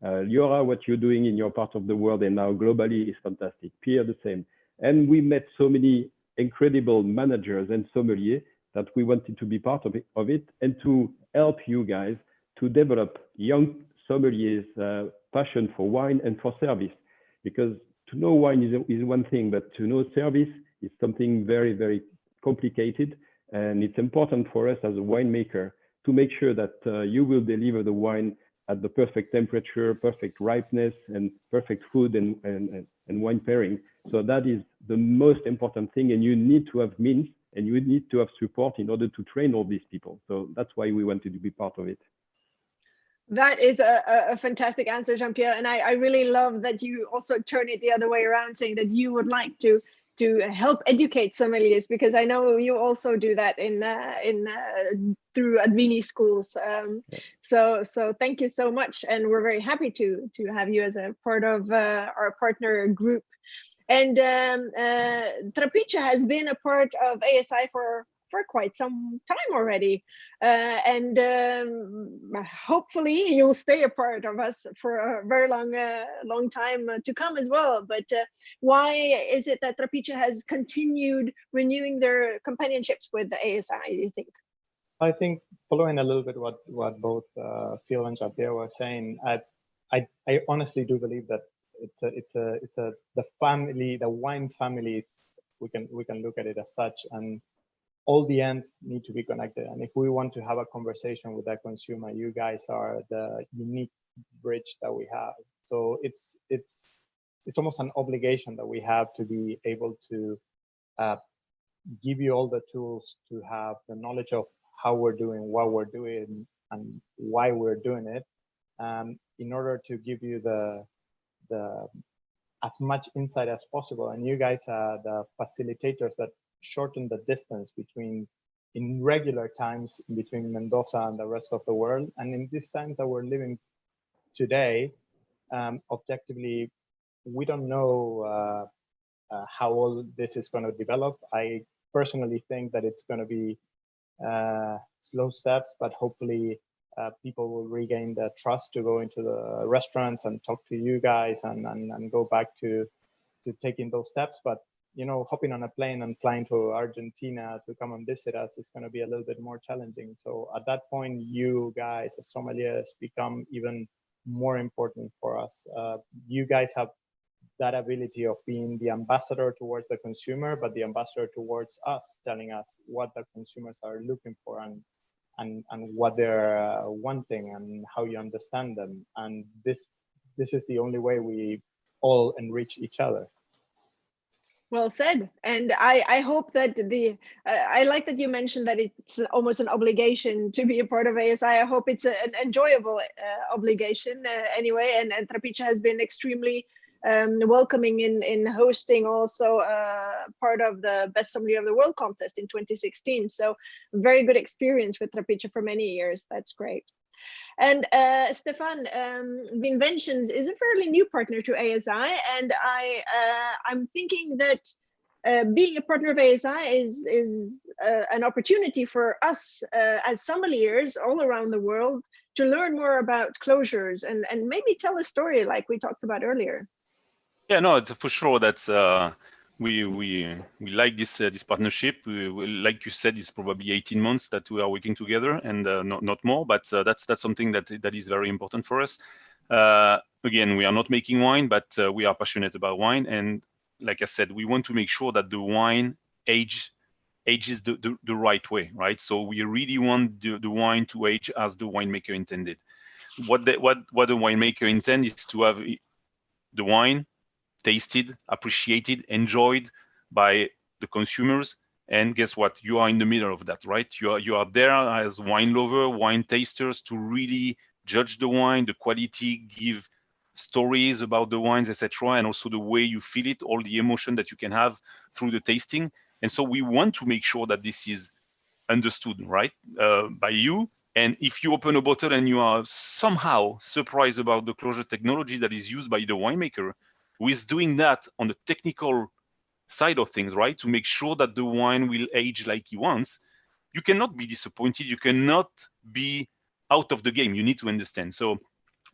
Liora, what you're doing in your part of the world and now globally is fantastic. Pierre, the same. And we met so many incredible managers and sommeliers that we wanted to be part of it and to help you guys to develop young sommeliers' passion for wine and for service. Because to know wine is one thing, but to know service is something very, very complicated. And it's important for us as a winemaker to make sure that you will deliver the wine at the perfect temperature, perfect ripeness, and perfect food and wine pairing. So that is the most important thing, and you need to have means and you need to have support in order to train all these people. So that's why we wanted to be part of it. That is a fantastic answer, Jean-Pierre. And I really love that you also turn it the other way around, saying that you would like to help educate sommeliers, because I know you also do that through AdVini schools. So thank you so much. And we're very happy to have you as a part of our partner group. And Trapiche has been a part of ASI for quite some time already. And hopefully you'll stay a part of us for a very long time to come as well. But why is it that Trapiche has continued renewing their companionships with the ASI, do you think? I think following a little bit what both Phil and Jean-Pierre were saying, I honestly do believe that the wine families, we can look at it as such, and all the ends need to be connected. And if we want to have a conversation with that consumer, you guys are the unique bridge that we have. So it's almost an obligation that we have to be able to give you all the tools to have the knowledge of how we're doing, what we're doing, and why we're doing it, in order to give you the as much insight as possible. And you guys are the facilitators that shorten the distance between, in regular times, between Mendoza and the rest of the world. And in these times that we're living today, objectively, we don't know how all this is going to develop. I personally think that it's going to be slow steps, but hopefully people will regain the trust to go into the restaurants and talk to you guys and go back to taking those steps. But you know, hopping on a plane and flying to Argentina to come and visit us is going to be a little bit more challenging. So at that point, you guys as sommeliers become even more important for us. You guys have that ability of being the ambassador towards the consumer, but the ambassador towards us, telling us what the consumers are looking for and what they're wanting and how you understand them. And this is the only way we all enrich each other. Well said. And I hope that I like that you mentioned that it's almost an obligation to be a part of ASI. I hope it's an enjoyable obligation anyway. And Trapiche has been extremely welcoming in hosting also part of the Best Sommelier of the World contest in 2016. So very good experience with Trapiche for many years. That's great. And Stéphane, Vinventions is a fairly new partner to ASI, and I'm thinking that being a partner of ASI is an opportunity for us as sommeliers all around the world to learn more about closures and maybe tell a story like we talked about earlier. Yeah, no, it's for sure. That's we like this partnership. Like you said, it's probably 18 months that we are working together, and not more. But that's something that is very important for us. Again, we are not making wine, but we are passionate about wine, and like I said, we want to make sure that the wine ages the right way, right? So we really want the wine to age as the winemaker intended. What the winemaker intends is to have the wine tasted, appreciated, enjoyed by the consumers. And guess what? You are in the middle of that, right? You are there as wine lover, wine tasters to really judge the wine, the quality, give stories about the wines, etc., and also the way you feel it, all the emotion that you can have through the tasting. And so we want to make sure that this is understood, right, by you. And if you open a bottle and you are somehow surprised about the closure technology that is used by the winemaker, who is doing that on the technical side of things, right, to make sure that the wine will age like he wants, you cannot be disappointed. You cannot be out of the game. You need to understand. So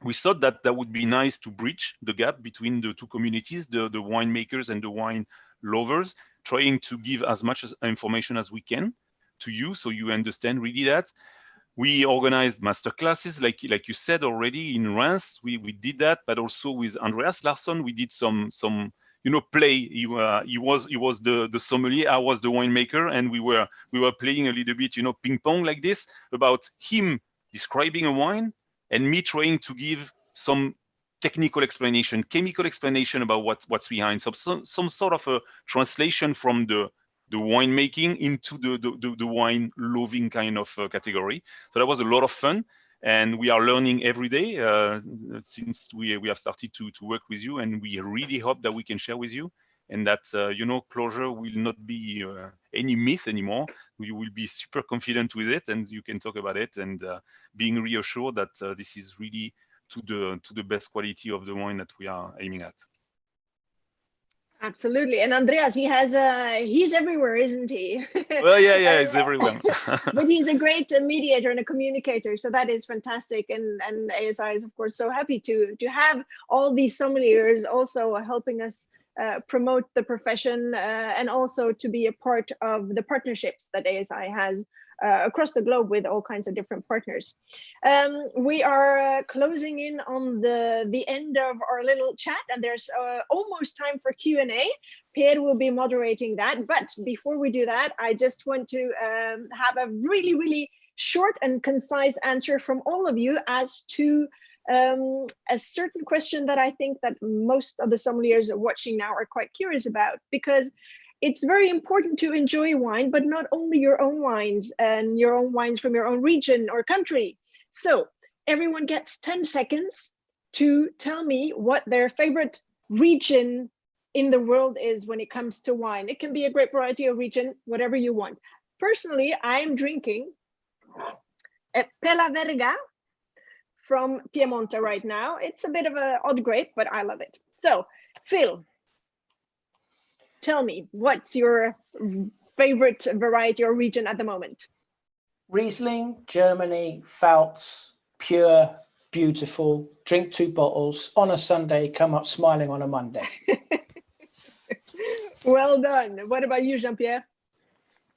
we thought that that would be nice to bridge the gap between the two communities, the winemakers and the wine lovers, trying to give as much information as we can to you so you understand really that. We organized master classes, like you said already in Reims. We did that, but also with Andreas Larsson, we did some play. He was the sommelier, I was the winemaker, and we were playing a little bit, ping pong like this, about him describing a wine and me trying to give some technical explanation, chemical explanation about what's behind, some sort of a translation from the winemaking into the wine loving kind of category. So that was a lot of fun, and we are learning every day since we have started to work with you, and we really hope that we can share with you, and that closure will not be any myth anymore. We will be super confident with it, and you can talk about it, and being reassured that this is really to the best quality of the wine that we are aiming at. Absolutely. And Andreas, he's everywhere, isn't he? Well, yeah, he's everywhere. But he's a great mediator and a communicator, so that is fantastic. And ASI is, of course, so happy to have all these sommeliers also helping us promote the profession and also to be a part of the partnerships that ASI has across the globe with all kinds of different partners. We are closing in on the end of our little chat, and there's almost time for Q&A. Pierre will be moderating that, but before we do that, I just want to have a really, really short and concise answer from all of you as to a certain question that I think that most of the sommeliers watching now are quite curious about, because it's very important to enjoy wine, but not only your own wines and your own wines from your own region or country. So everyone gets 10 seconds to tell me what their favorite region in the world is when it comes to wine. It can be a grape variety or region, whatever you want. Personally, I'm drinking a Pella Verga from Piemonte right now. It's a bit of an odd grape, but I love it. So, Phil, tell me, what's your favorite variety or region at the moment? Riesling, Germany, Pfalz, pure, beautiful. Drink 2 bottles on a Sunday, come up smiling on a Monday. Well done. What about you, Jean-Pierre?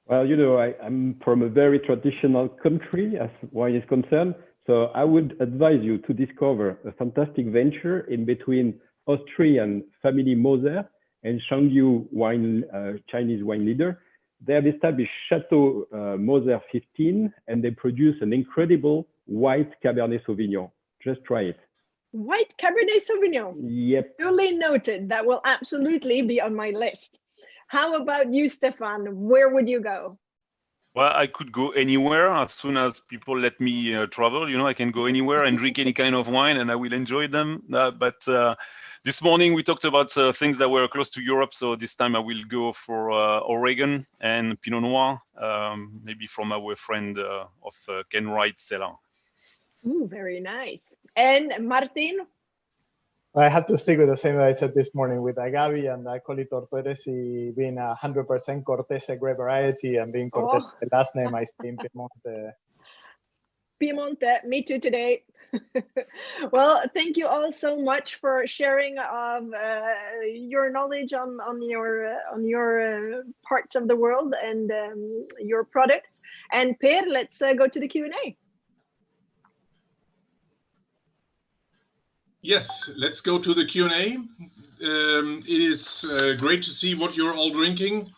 Well, you know, I'm from a very traditional country as wine is concerned. So I would advise you to discover a fantastic venture in between Austrian family Moser and Shangyu wine, Chinese wine leader. They have established Chateau Moser 15, and they produce an incredible white Cabernet Sauvignon. Just try it. White Cabernet Sauvignon. Yep. Duly noted. That will absolutely be on my list. How about you, Stéphane? Where would you go? Well, I could go anywhere as soon as people let me travel. You know, I can go anywhere and drink any kind of wine, and I will enjoy them. But this morning we talked about things that were close to Europe, so this time I will go for Oregon and Pinot Noir, maybe from our friend of Ken Wright cellar. Ooh, very nice. And Martin? I had to stick with the same that I said this morning with agave, and I call it Cortese, being 100% Cortese grape variety, and being Cortese the last name, I stay in Piemonte. Piemonte, me too today. Well, thank you all so much for sharing of your knowledge on your parts of the world and your products. And Per, let's go to the Q&A. Yes, let's go to the Q&A. It is great to see what you're all drinking.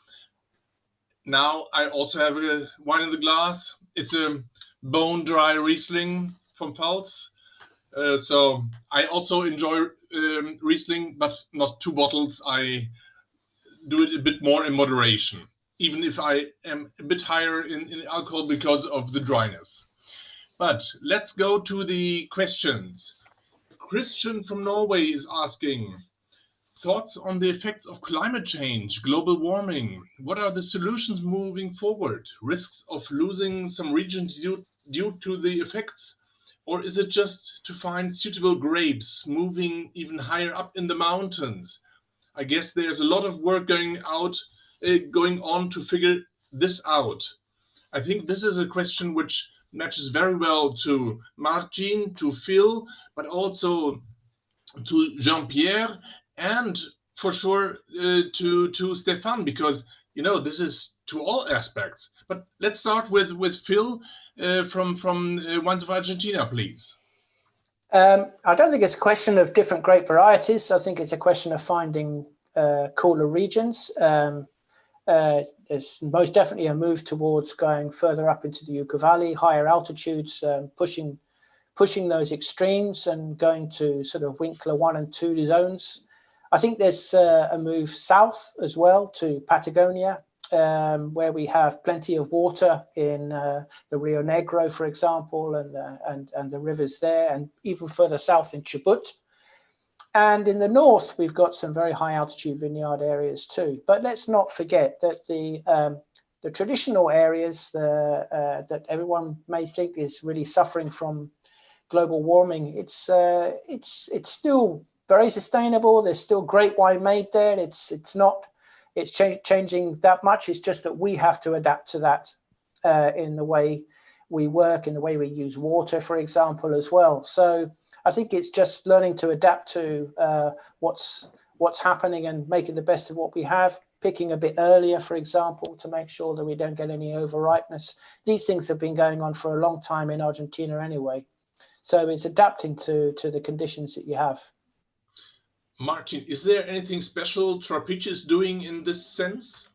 Now I also have a wine in the glass. It's a bone dry Riesling from Pfalz. So I also enjoy Riesling, but not 2 bottles. I do it a bit more in moderation, even if I am a bit higher in alcohol because of the dryness. But let's go to the questions. Christian from Norway is asking, thoughts on the effects of climate change, global warming? What are the solutions moving forward? Risks of losing some regions due to the effects? Or is it just to find suitable grapes, moving even higher up in the mountains? I guess there's a lot of work going on to figure this out. I think this is a question which matches very well to Martin, to Phil, but also to Jean-Pierre, and for sure to Stéphane, because you know this is to all aspects. But let's start with Phil from Wines of Argentina, please. I don't think it's a question of different grape varieties. I think it's a question of finding cooler regions. There's most definitely a move towards going further up into the Yucca Valley, higher altitudes, pushing those extremes and going to sort of Winkler 1 and 2 zones. I think there's a move south as well to Patagonia, where we have plenty of water in the Rio Negro, for example, and the rivers there, and even further south in Chubut. And in the north, we've got some very high altitude vineyard areas too. But let's not forget that the traditional areas that everyone may think is really suffering from global warming, it's still very sustainable. There's still great wine made there. It's not changing that much. It's just that we have to adapt to that in the way we work, in the way we use water, for example, as well. So I think it's just learning to adapt to what's happening and making the best of what we have, picking a bit earlier, for example, to make sure that we don't get any overripeness. These things have been going on for a long time in Argentina anyway. So it's adapting to the conditions that you have. Martin, is there anything special Trapiche is doing in this sense?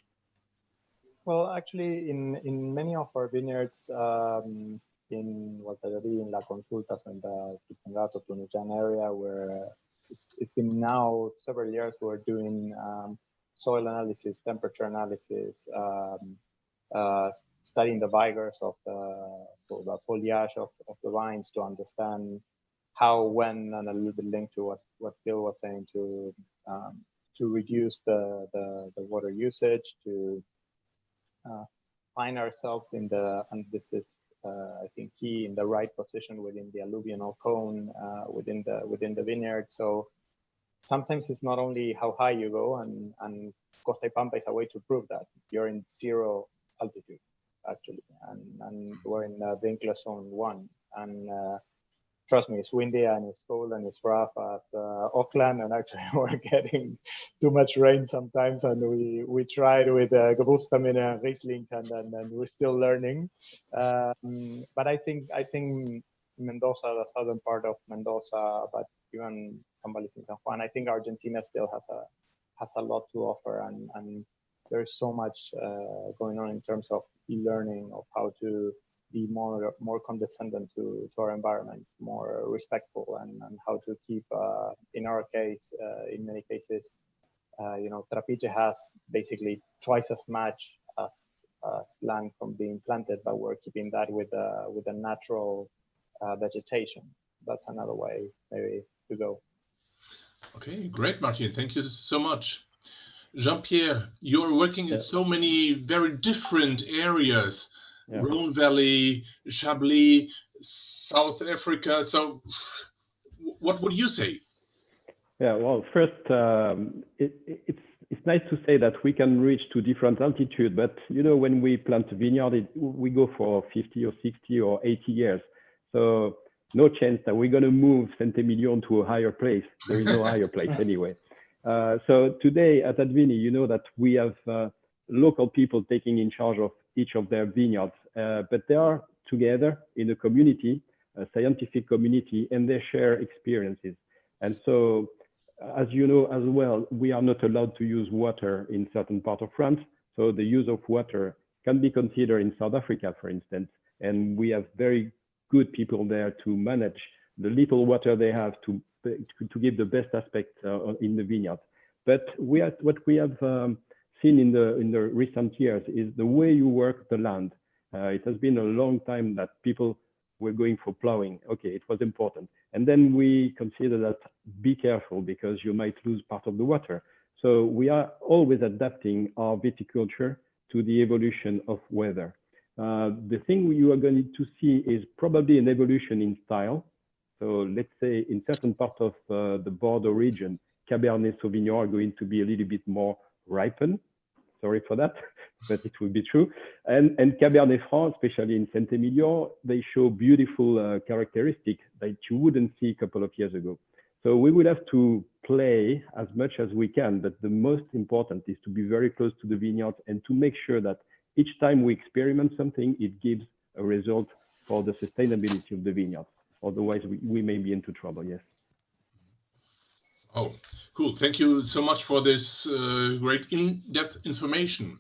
Well, actually, in many of our vineyards, in Valladolid, in La Consulta, in the Tupungato, Tunuyán area, where it's been now several years we're doing soil analysis, temperature analysis, studying the vigors of the foliage of the vines to understand how, when, and a little bit linked to what Bill was saying, to reduce the water usage, to find ourselves in the, and this is I think key, in the right position within the alluvional cone, within the vineyard. So sometimes it's not only how high you go, and Costa y Pampa is a way to prove that. You're in 0 altitude, actually, and we're in Vincler Zone 1. And trust me, it's windy and it's cold and it's rough as Auckland, and actually we're getting too much rain sometimes, and we tried with Gewürztraminer and Riesling, and we're still learning. But I think Mendoza, the southern part of Mendoza, but even San Valentin, San Juan, I think Argentina still has a lot to offer, and there's so much going on in terms of e-learning, of how to be more condescending to our environment, more respectful, and how to keep, in our case, in many cases, Trapiche has basically twice as much as land from being planted, but we're keeping that with a natural vegetation. That's another way maybe to go. Okay, great, Martin. Thank you so much. Jean-Pierre, you're working in so many very different areas. Yeah. Rhone Valley, Chablis, South Africa. So what would you say? Yeah, well, first, it's nice to say that we can reach to different altitude, but when we plant a vineyard, we go for 50 or 60 or 80 years. So no chance that we're going to move Saint-Emilion to a higher place. There is no higher place anyway. So today at AdVini, that we have local people taking in charge of each of their vineyards, but they are together in a community, a scientific community, and they share experiences. And so, as you know as well, we are not allowed to use water in certain parts of France. So the use of water can be considered in South Africa, for instance, and we have very good people there to manage the little water they have to give the best aspect in the vineyard. But what we have seen in the recent years is the way you work the land. It has been a long time that people were going for plowing. Okay, it was important. And then we consider that be careful because you might lose part of the water. So we are always adapting our viticulture to the evolution of weather. The thing you are going to see is probably an evolution in style. So let's say in certain parts of the Bordeaux region, Cabernet Sauvignon are going to be a little bit more ripened. Sorry for that, but it will be true. And Cabernet Franc, especially in Saint-Emilion, they show beautiful characteristics that you wouldn't see a couple of years ago. So we will have to play as much as we can, but the most important is to be very close to the vineyards and to make sure that each time we experiment something, it gives a result for the sustainability of the vineyard. Otherwise, we may be into trouble, yes. Oh, cool. Thank you so much for this great in-depth information.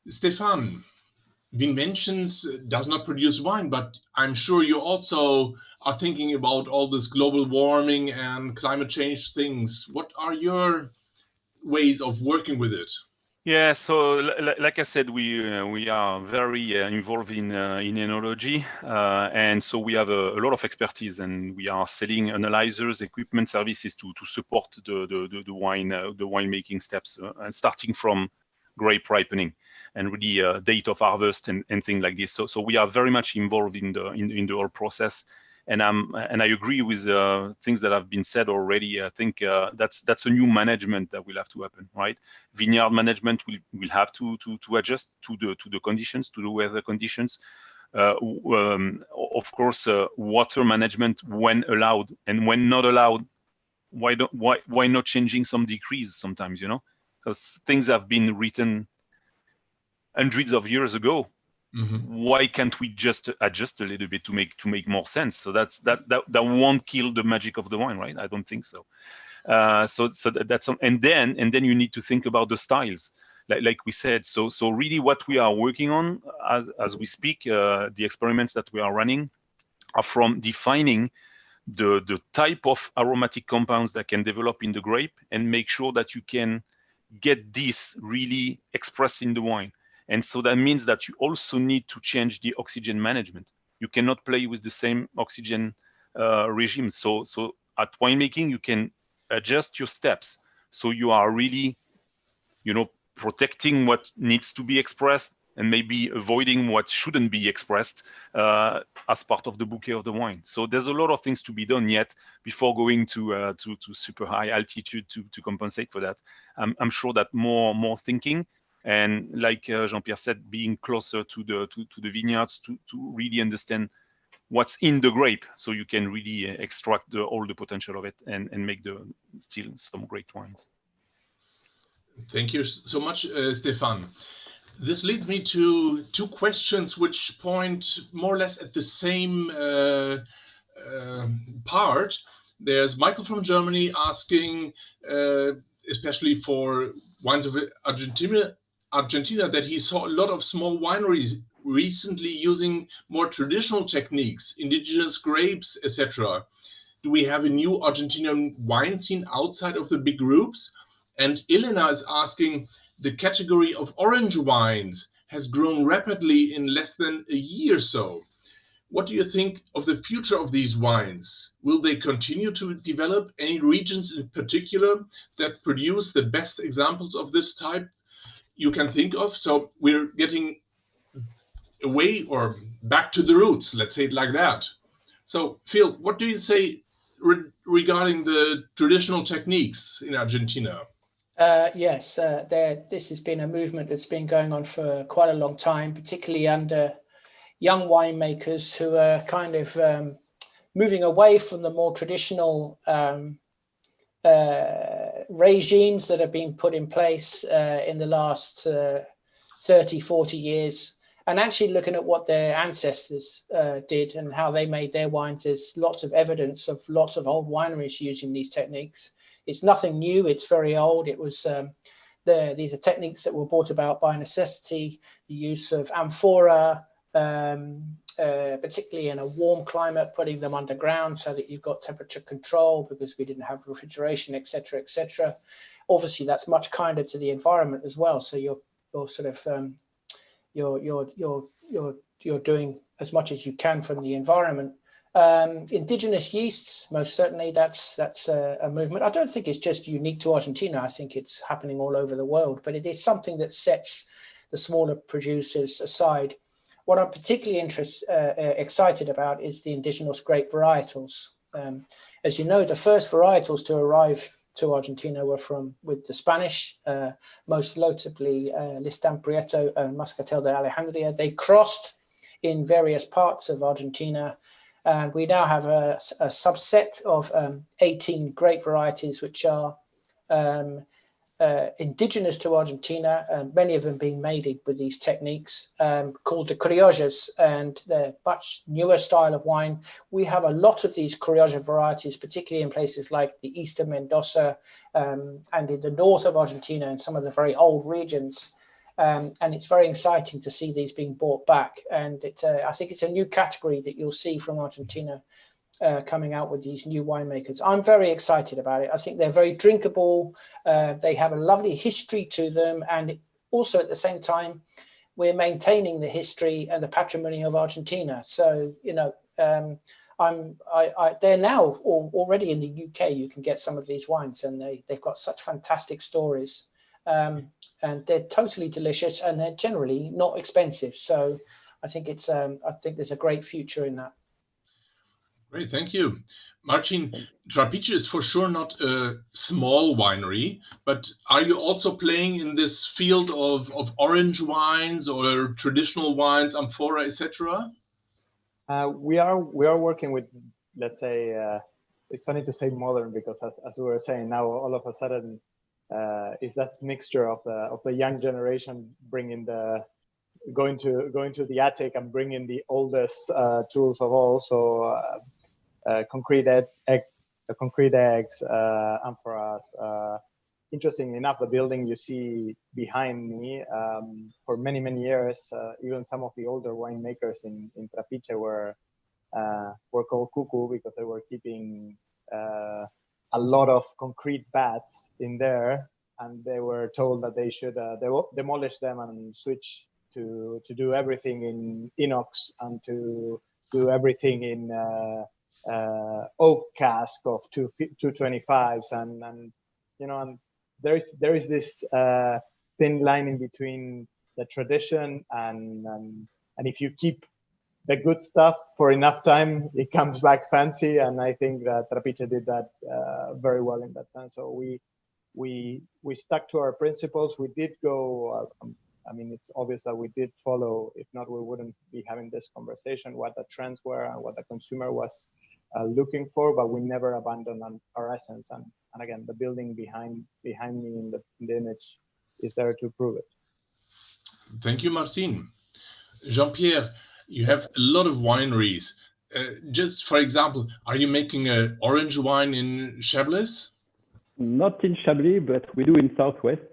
Stéphane, Vinventions does not produce wine, but I'm sure you also are thinking about all this global warming and climate change things. What are your ways of working with it? Yeah, so like I said, we are very involved in enology, and so we have a lot of expertise, and we are selling analyzers, equipment, services to support the wine making steps, starting from grape ripening and really date of harvest and things like this. So we are very much involved in the whole process. And I agree with things that have been said already. I think that's a new management that will have to happen, right? Vineyard management will have to adjust to the conditions, to the weather conditions. Of course, water management when allowed, and when not allowed, why not changing some decrees sometimes, because things have been written hundreds of years ago. Mm-hmm. Why can't we just adjust a little bit to make more sense? So that won't kill the magic of the wine, right? I don't think so. So that's and then you need to think about the styles, like we said. So really, what we are working on as we speak, the experiments that we are running are from defining the type of aromatic compounds that can develop in the grape and make sure that you can get this really expressed in the wine. And so that means that you also need to change the oxygen management. You cannot play with the same oxygen regime. So at winemaking, you can adjust your steps. So you are really, protecting what needs to be expressed and maybe avoiding what shouldn't be expressed as part of the bouquet of the wine. So there's a lot of things to be done yet before going to super high altitude to compensate for that. I'm sure that more thinking, and like Jean-Pierre said, being closer to the vineyards to really understand what's in the grape, so you can really extract all the potential of it and make still some great wines. Thank you so much, Stéphane. This leads me to two questions which point more or less at the same part. There's Michael from Germany asking, especially for wines of Argentina, that he saw a lot of small wineries recently using more traditional techniques, indigenous grapes, etc. Do we have a new Argentinian wine scene outside of the big groups? And Elena is asking, the category of orange wines has grown rapidly in less than a year or so. What do you think of the future of these wines? Will they continue to develop? Any regions in particular that produce the best examples of this type you can think of? So we're getting away or back to the roots, let's say it like that. So Phil, what do you say regarding the traditional techniques in Argentina? Yes, this has been a movement that's been going on for quite a long time, particularly under young winemakers who are kind of moving away from the more traditional regimes that have been put in place in the last 30, 40 years, and actually looking at what their ancestors did and how they made their wines. There's lots of evidence of lots of old wineries using these techniques. It's nothing new, it's very old. It was these are techniques that were brought about by necessity, the use of amphora, particularly in a warm climate, putting them underground so that you've got temperature control because we didn't have refrigeration, etc., etc. Obviously, that's much kinder to the environment as well. So you're sort of you're doing as much as you can from the environment. Indigenous yeasts, most certainly, that's a movement. I don't think it's just unique to Argentina. I think it's happening all over the world, but it is something that sets the smaller producers aside. What I'm particularly excited about is the indigenous grape varietals. As you know, the first varietals to arrive to Argentina were with the Spanish, most notably Listán Prieto and Muscatel de Alejandría. They crossed in various parts of Argentina, and we now have a subset of 18 grape varieties which are indigenous to Argentina, and many of them being made with these techniques, called the criollas, and they're much newer style of wine. We have a lot of these criolla varieties, particularly in places like the eastern Mendoza and in the north of Argentina and some of the very old regions. And it's very exciting to see these being brought back. And I think it's a new category that you'll see from Argentina coming out with these new winemakers. I'm very excited about it. I think they're very drinkable. They have a lovely history to them. And also at the same time, we're maintaining the history and the patrimony of Argentina. So, they're now already in the UK. You can get some of these wines, and they've got such fantastic stories. And they're totally delicious, and they're generally not expensive. So I think there's a great future in that. Great, thank you. Marcin, Trapiche is for sure not a small winery, but are you also playing in this field of orange wines or traditional wines, amphora, etc.? We are working with, let's say, it's funny to say modern, because as we were saying, now all of a sudden is that mixture of the young generation going to the attic and bringing the oldest tools of all. So concrete eggs, amphoras. Interestingly enough, the building you see behind me, for many years, even some of the older winemakers in Trapiche were called cuckoo, because they were keeping a lot of concrete vats in there, they were told that they should demolish them and switch to do everything in inox and to do everything in oak cask of 225s, and you know, and there is this thin line in between the tradition and if you keep the good stuff for enough time, it comes back fancy. And I think that Trapiche did that very well in that sense. So we stuck to our principles. We did go. I mean, it's obvious that we did follow. If not, we wouldn't be having this conversation. What the trends were and what the consumer was looking for, but we never abandoned our essence. And again, the building behind me in the image is there to prove it. Thank you, Martin. Jean-Pierre, you have a lot of wineries. Just for example, are you making an orange wine in Chablis? Not in Chablis, but we do in Southwest,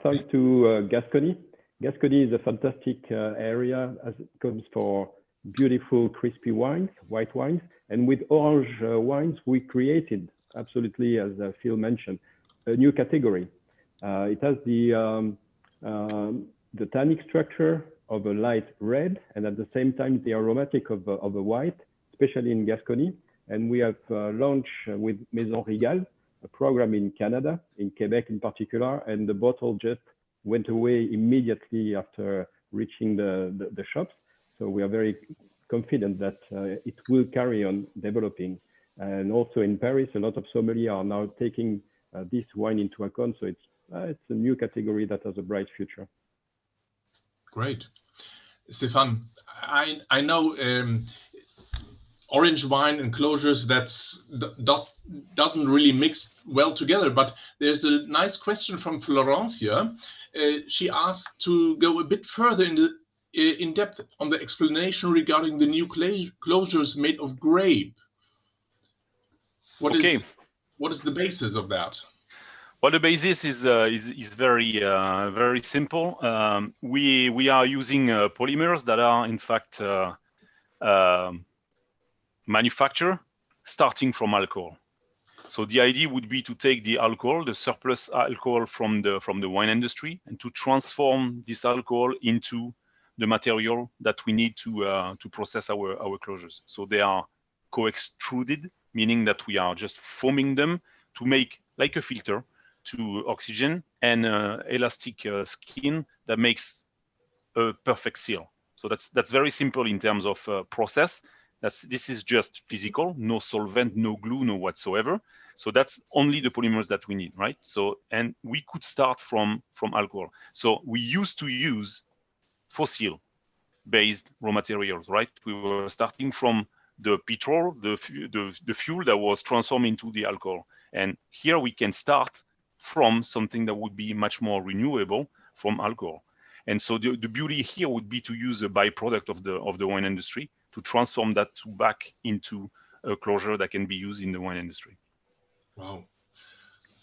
thanks to Gascony. Gascony is a fantastic area as it comes for beautiful, crispy wines, white wines. And with orange wines, we created, absolutely, as Phil mentioned, a new category. It has the tannic structure of a light red, and at the same time the aromatic of a white, especially in Gascony. And we have launched with Maison Rigal a program in Canada, in Quebec in particular, and the bottle just went away immediately after reaching the shops. So we are very confident that it will carry on developing. And also in Paris, a lot of sommeliers are now taking this wine into account. So it's a new category that has a bright future. Great. Stéphane, I know orange wine and closures doesn't really mix well together, but there's a nice question from Florence here. She asked to go a bit further in depth on the explanation regarding the new closures made of grape. What is the basis of that? Well, the basis is very very simple. We are using polymers that are in fact manufactured starting from alcohol. So the idea would be to take the alcohol, the surplus alcohol from the wine industry, and to transform this alcohol into the material that we need to process our closures. So they are co-extruded, meaning that we are just foaming them to make like a filter to oxygen and elastic skin that makes a perfect seal. So that's very simple in terms of process. This is just physical, no solvent, no glue, no whatsoever. So that's only the polymers that we need, right? So, and we could start from alcohol. So we used to use fossil-based raw materials, right? We were starting from the petrol, the fuel that was transformed into the alcohol. And here we can start from something that would be much more renewable from alcohol. And so the beauty here would be to use a byproduct of the wine industry to transform that back into a closure that can be used in the wine industry. Wow,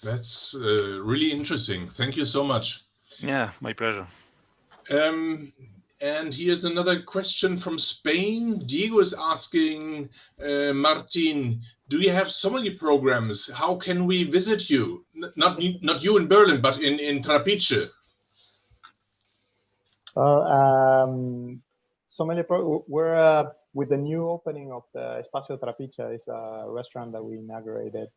that's really interesting. Thank you so much. Yeah, my pleasure. And here's another question from Spain. Diego is asking, Martin, do you have sommelier programs? How can we visit you? Not you in Berlin, but in Trapiche. Sommelier we're with the new opening of the Espacio Trapiche, is a restaurant that we inaugurated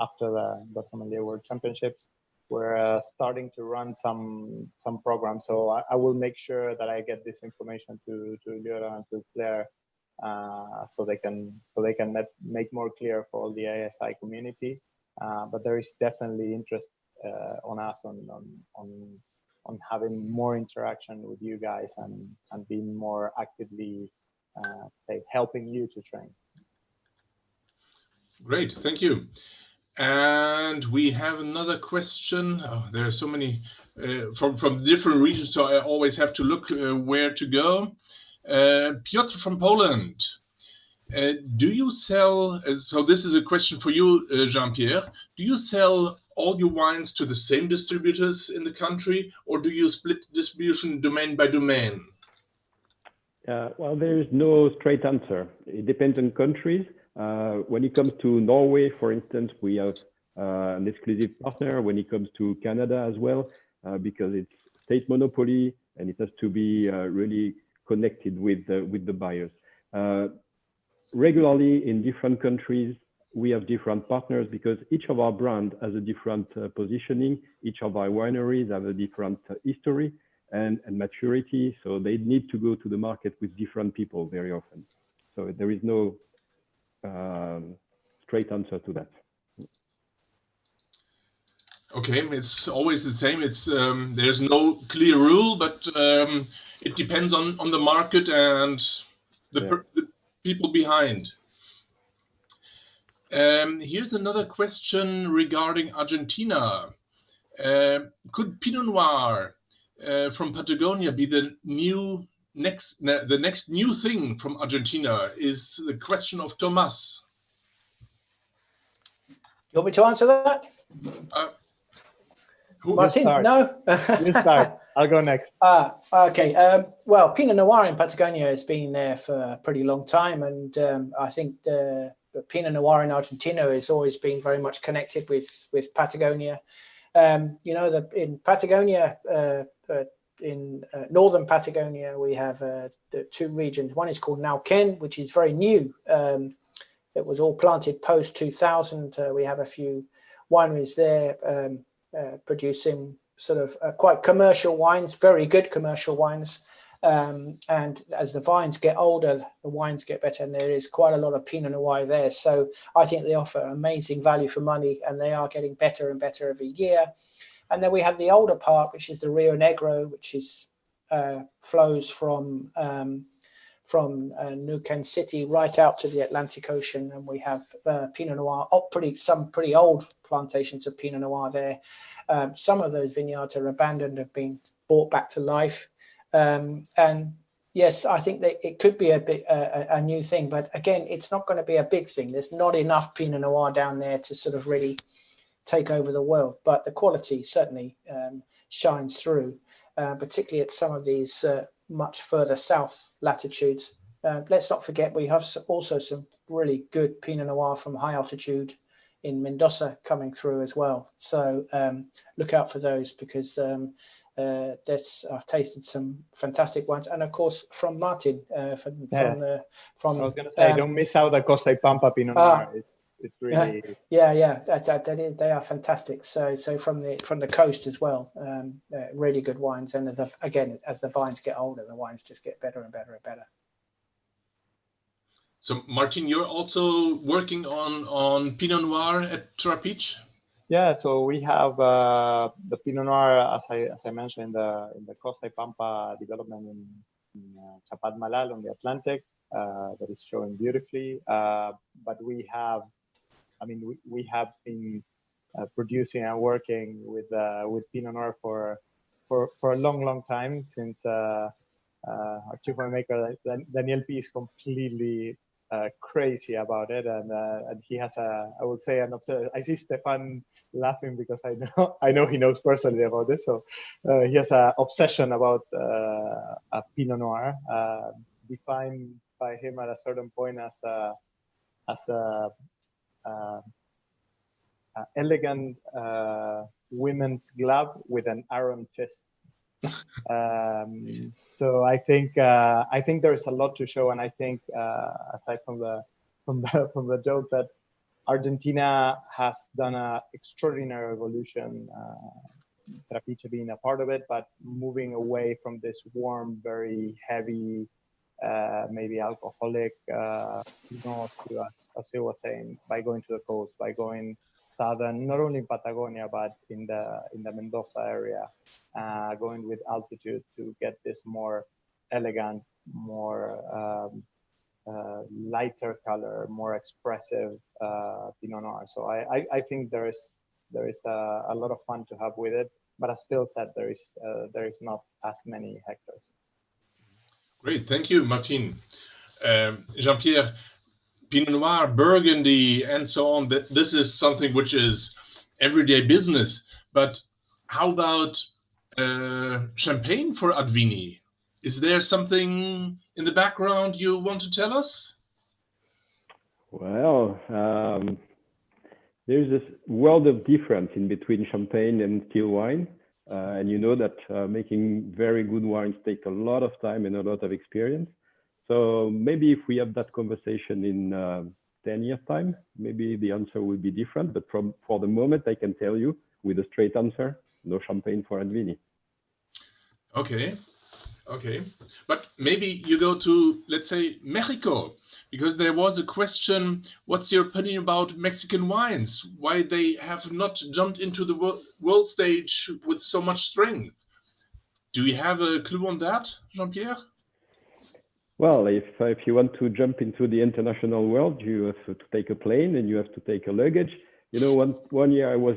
after the Sommelier World Championships. We're starting to run some programs, so I will make sure that I get this information to Liora and to Claire, so they can make more clear for all the ASI community. But there is definitely interest on us on having more interaction with you guys and being more actively helping you to train. Great, thank you. And we have another question. Oh, there are so many from different regions, so I always have to look where to go. Piotr from Poland. Do you sell, so this is a question for you, Jean-Pierre, do you sell all your wines to the same distributors in the country, or do you split distribution domain by domain? Well, there is no straight answer. It depends on countries. When it comes to Norway, for instance, we have an exclusive partner when it comes to Canada as well, because it's state monopoly and it has to be really connected with the buyers. Regularly in different countries, we have different partners because each of our brands has a different positioning. Each of our wineries have a different history and maturity. So they need to go to the market with different people very often. So there is no straight answer to that. Okay, it's always the same. It's there's no clear rule, but it depends on the market and the people behind. Here's another question regarding Argentina. Could Pinot Noir from Patagonia be the next new thing from Argentina? Is the question of Thomas. You want me to answer that? Martin, no? You start. I'll go next. Okay. Well, Pinot Noir in Patagonia has been there for a pretty long time. And I think the Pinot Noir in Argentina has always been very much connected with Patagonia. You know, in Patagonia, in northern Patagonia, we have the two regions. One is called Neuquén, which is very new. It was all planted post-2000. We have a few wineries there producing sort of quite commercial wines, very good commercial wines. And as the vines get older, the wines get better, and there is quite a lot of Pinot Noir there. So I think they offer amazing value for money, and they are getting better and better every year. And then we have the older part, which is the Rio Negro, which is flows from Neuquén City right out to the Atlantic Ocean, and we have Pinot Noir, some pretty old plantations of Pinot Noir there. Some of those vineyards are abandoned, have been brought back to life. And yes, I think that it could be a new thing, but again, it's not going to be a big thing. There's not enough Pinot Noir down there to sort of really take over the world, but the quality certainly shines through, particularly at some of these much further south latitudes. Let's not forget we have also some really good Pinot Noir from high altitude in Mendoza coming through as well. So look out for those, because I've tasted some fantastic ones, and of course from Martin from I was going to say, don't miss out the Costa y Pampa Pinot Noir. It's really they are fantastic. So from the coast as well, really good wines. And as the vines get older, the wines just get better and better and better. So Martin, you're also working on Pinot Noir at Trapiche? Yeah, so we have the Pinot Noir, as I mentioned, in the Costa y Pampa development in Chapat Malal on the Atlantic, that is showing beautifully. But we have been producing and working with Pinot Noir for a long time, since our chief winemaker Daniel P is completely crazy about it, and he has I would say an obsession. I see Stéphane laughing because I know he knows personally about this. So he has an obsession about a Pinot Noir, defined by him at a certain point as a elegant women's glove with an iron fist. So I think there is a lot to show, and I think aside from the joke that Argentina has done an extraordinary evolution, Trapiche being a part of it, but moving away from this warm, very heavy, maybe alcoholic, to, as you were saying, by going to the coast, by going southern, not only in Patagonia, but in the Mendoza area, going with altitude to get this more elegant, more lighter color, more expressive Pinot Noir. So I think there is a lot of fun to have with it, but as Phil said, there is not as many hectares. Great, thank you, Martin. Jean-Pierre, Pinot Noir, Burgundy, and so on, this is something which is everyday business. But how about champagne for AdVini? Is there something in the background you want to tell us? Well, there's this world of difference in between champagne and still wine. And you know that making very good wines take a lot of time and a lot of experience. So maybe if we have that conversation in 10 years time, maybe the answer will be different. But for the moment, I can tell you with a straight answer, no champagne for AdVini. Okay. Okay, but maybe you go to, let's say, Mexico, because there was a question, what's your opinion about Mexican wines? Why they have not jumped into the world stage with so much strength? Do you have a clue on that, Jean-Pierre? Well, if you want to jump into the international world, you have to take a plane and you have to take a luggage. You know, one year I was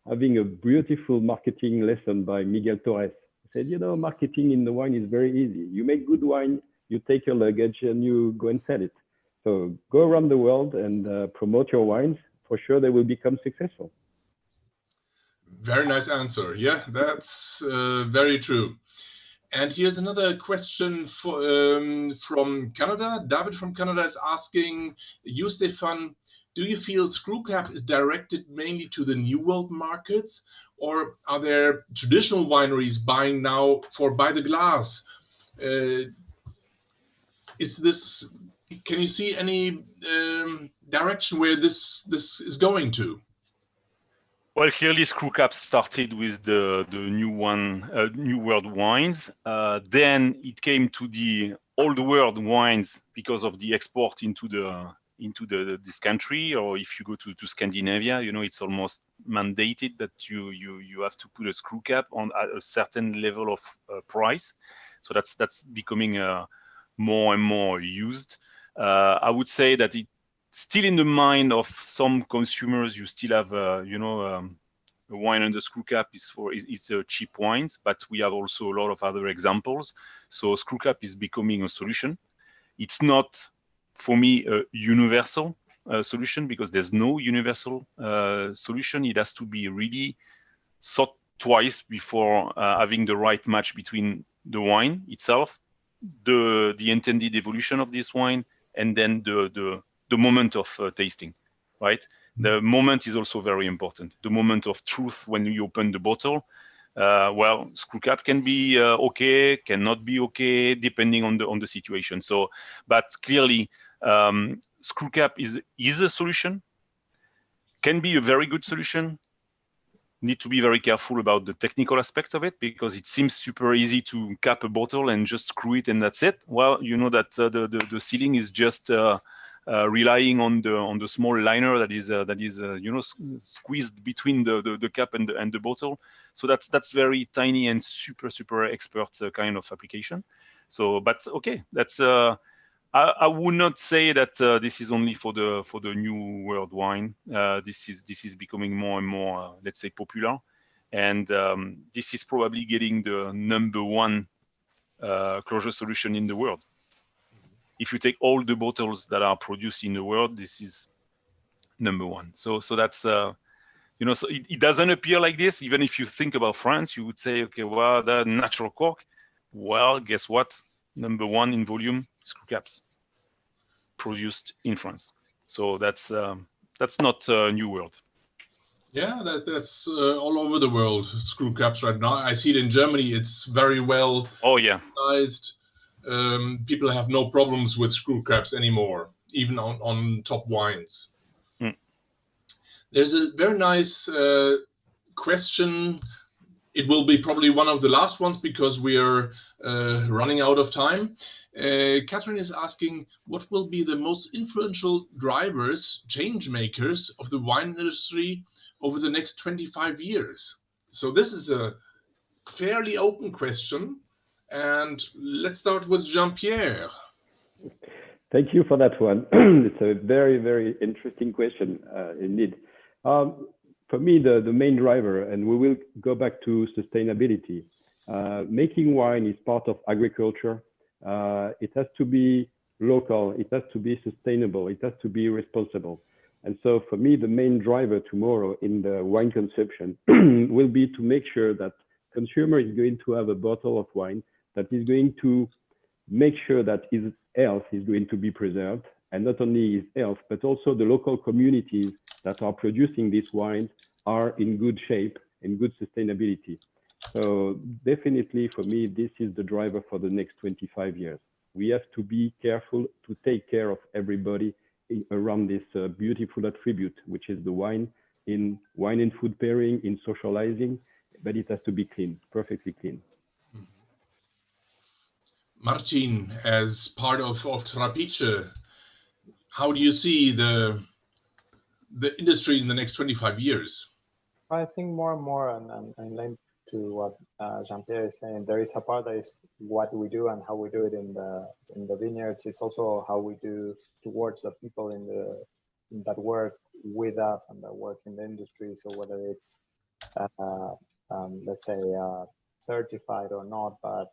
having a beautiful marketing lesson by Miguel Torres. Said, you know, marketing in the wine is very easy. You make good wine, you take your luggage and you go and sell it. So go around the world and promote your wines. For sure, they will become successful. Very nice answer. Yeah, that's very true. And here's another question from Canada. David from Canada is asking you, Stéphane, do you feel Screwcap is directed mainly to the New World markets, or are there traditional wineries buying now for by the glass? Is this? Can you see any direction where this is going to? Well, clearly, Screwcap started with the New World wines. Then it came to the Old World wines because of the export into this country. Or if you go to Scandinavia, you know, it's almost mandated that you have to put a Screwcap on at a certain level of price. So that's becoming more and more used. I would say that it. Still in the mind of some consumers, you still have, a wine under Screwcap it's cheap wines, but we have also a lot of other examples. So Screwcap is becoming a solution. It's not, for me, a universal solution because there's no universal solution. It has to be really thought twice before having the right match between the wine itself, the intended evolution of this wine, and then the moment of tasting, right? The moment is also very important. The moment of truth when you open the bottle. Well, Screwcap can be okay, cannot be okay, depending on the situation. So, but clearly, Screwcap is a solution. Can be a very good solution. Need to be very careful about the technical aspect of it because it seems super easy to cap a bottle and just screw it and that's it. Well, you know that the sealing is just relying on the small liner that is squeezed between the cap and the bottle. So that's very tiny and super expert kind of application. So, but okay, that's I would not say that this is only for the New World wine. This is becoming more and more, let's say, popular, and this is probably getting the #1 closure solution in the world. If you take all the bottles that are produced in the world, this is #1. So that's so it doesn't appear like this. Even if you think about France, you would say, okay, well, the natural cork. Well, guess what? #1 in volume, Screwcaps, produced in France. So that's not New World. Yeah, that's all over the world. Screwcaps right now. I see it in Germany. It's very well. Oh yeah. Organized. People have no problems with Screwcaps anymore, even on top wines. There's a very nice question. It will be probably one of the last ones because we are running out of time. Catherine is asking, what will be the most influential drivers, change makers of the wine industry over the next 25 years? So this is a fairly open question. And let's start with Jean-Pierre. Thank you for that one. It's a very, very interesting question indeed. For me, the main driver, and we will go back to sustainability. Making wine is part of agriculture. It has to be local. It has to be sustainable. It has to be responsible. And so for me, the main driver tomorrow in the wine consumption will be to make sure that consumer is going to have a bottle of wine that is going to make sure that his health is going to be preserved and not only its health, but also the local communities that are producing these wines are in good shape and good sustainability. So definitely for me, this is the driver for the next 25 years. We have to be careful to take care of everybody around this beautiful attribute, which is the wine and food pairing, in socializing, but it has to be clean, perfectly clean. Martin, as part of Trapiche, how do you see the industry in the next 25 years? I think more and more, and linked to what Jean-Pierre is saying, there is a part that is what we do and how we do it in the vineyards. It's also how we do towards the people that work with us and that work in the industry. So whether it's let's say certified or not, but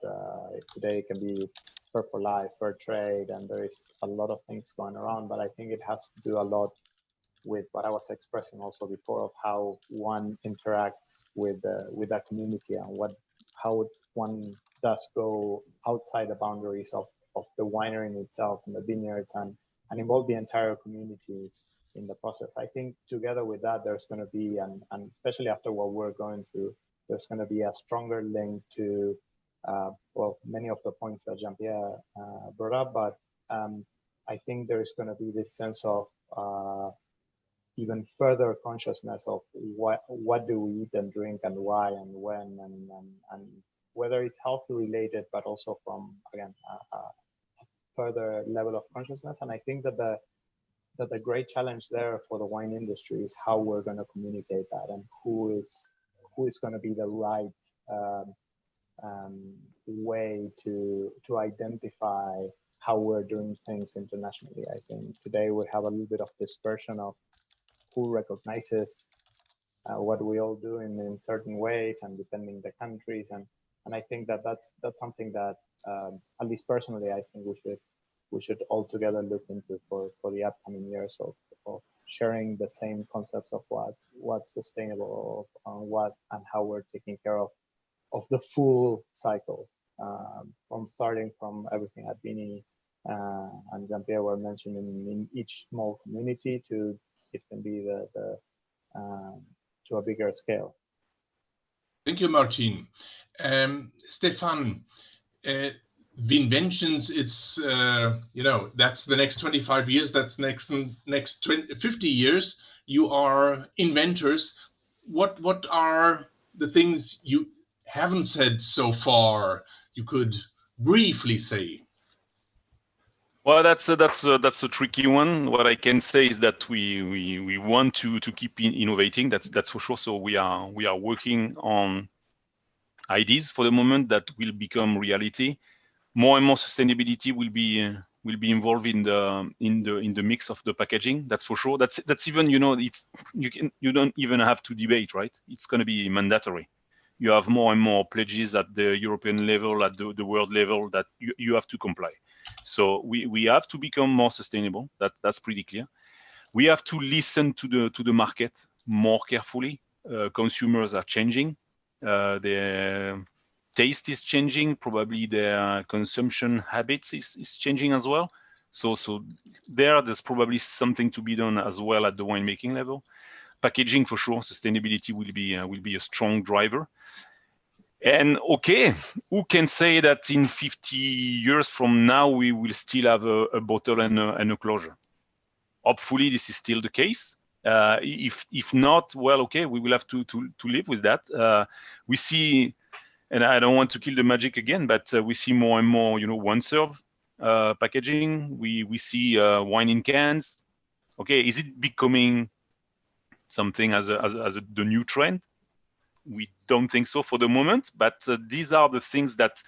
today it can be fair for life, fair trade, and there is a lot of things going around. But I think it has to do a lot with what I was expressing also before, of how one interacts with that community and how one does go outside the boundaries of the winery in itself and the vineyards and involve the entire community in the process. I think together with that, there's going to be, and especially after what we're going through, there's going to be a stronger link to, well, many of the points that Jean-Pierre brought up, but I think there's going to be this sense of even further consciousness of what do we eat and drink and why and when and whether it's health related, but also from, again, a further level of consciousness. And I think that the great challenge there for the wine industry is how we're going to communicate that, and who is going to be the right way to identify how we're doing things internationally. I think today we have a little bit of dispersion of who recognizes what we all do in certain ways and depending the countries, and I think that's something that at least personally I think we should all together look into for the upcoming years of sharing the same concepts of what's sustainable, what and how we're taking care of the full cycle, from starting from everything AdVini and Jean-Pierre were mentioning in each small community to it can be to a bigger scale. Thank you, Martin. Stéphane, Vinventions, it's that's the next 25 years. That's next 50 years. You are inventors. What are the things you haven't said so far? You could briefly say. Well, that's a tricky one. What I can say is that we want to keep innovating. That's for sure. So we are working on ideas for the moment that will become reality. More and more sustainability will be involved in the mix of the packaging. That's for sure. That's even, you don't even have to debate, right? It's going to be mandatory. You have more and more pledges at the European level, at the world level, that you have to comply. So we have to become more sustainable. That's pretty clear. We have to listen to the market more carefully. Consumers are changing. Their taste is changing. Probably their consumption habits is changing as well. So there's probably something to be done as well at the winemaking level. Packaging for sure. Sustainability will be a strong driver. And okay, who can say that in 50 years from now we will still have a bottle and a closure? Hopefully this is still the case. If not, well, okay, we will have to live with that. We see, and I don't want to kill the magic again, but we see more and more, one serve packaging. We see wine in cans. Okay, is it becoming something as the new trend? We don't think so for the moment, but these are the things that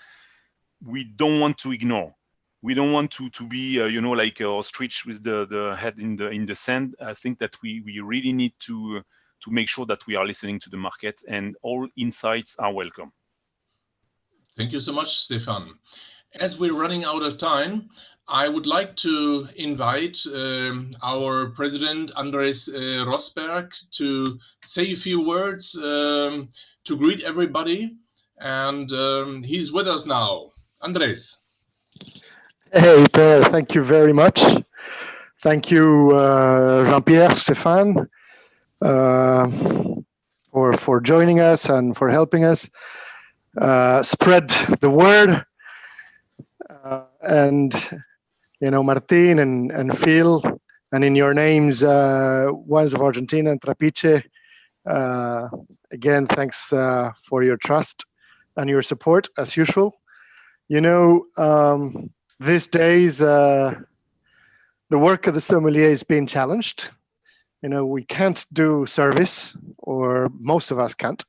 we don't want to ignore. We don't want to be, like ostrich with the head in the sand. I think that we really need to make sure that we are listening to the market, and all insights are welcome. Thank you so much, Stéphane. As we're running out of time, I would like to invite our president, Andres Rosberg, to say a few words to greet everybody. And he's with us now. Andres. Hey, Paul, thank you very much. Thank you, Jean-Pierre, Stéphane, for joining us and for helping us spread the word. And Martin and Phil, and in your names, Wines of Argentina and Trapiche. Again, thanks for your trust and your support as usual. These days, the work of the sommelier is being challenged. We can't do service, or most of us can't.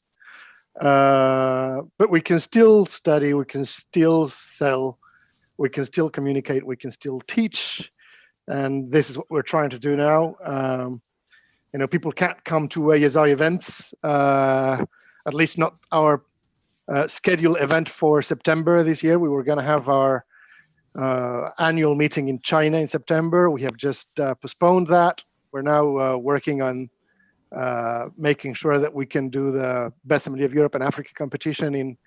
But we can still study, we can still sell, we can still communicate, we can still teach. And this is what we're trying to do now. People can't come to ASI events, at least not our scheduled event for September this year. We were going to have our annual meeting in China in September. We have just postponed that. We're now working on making sure that we can do the Best Sommelier of Europe and Africa competition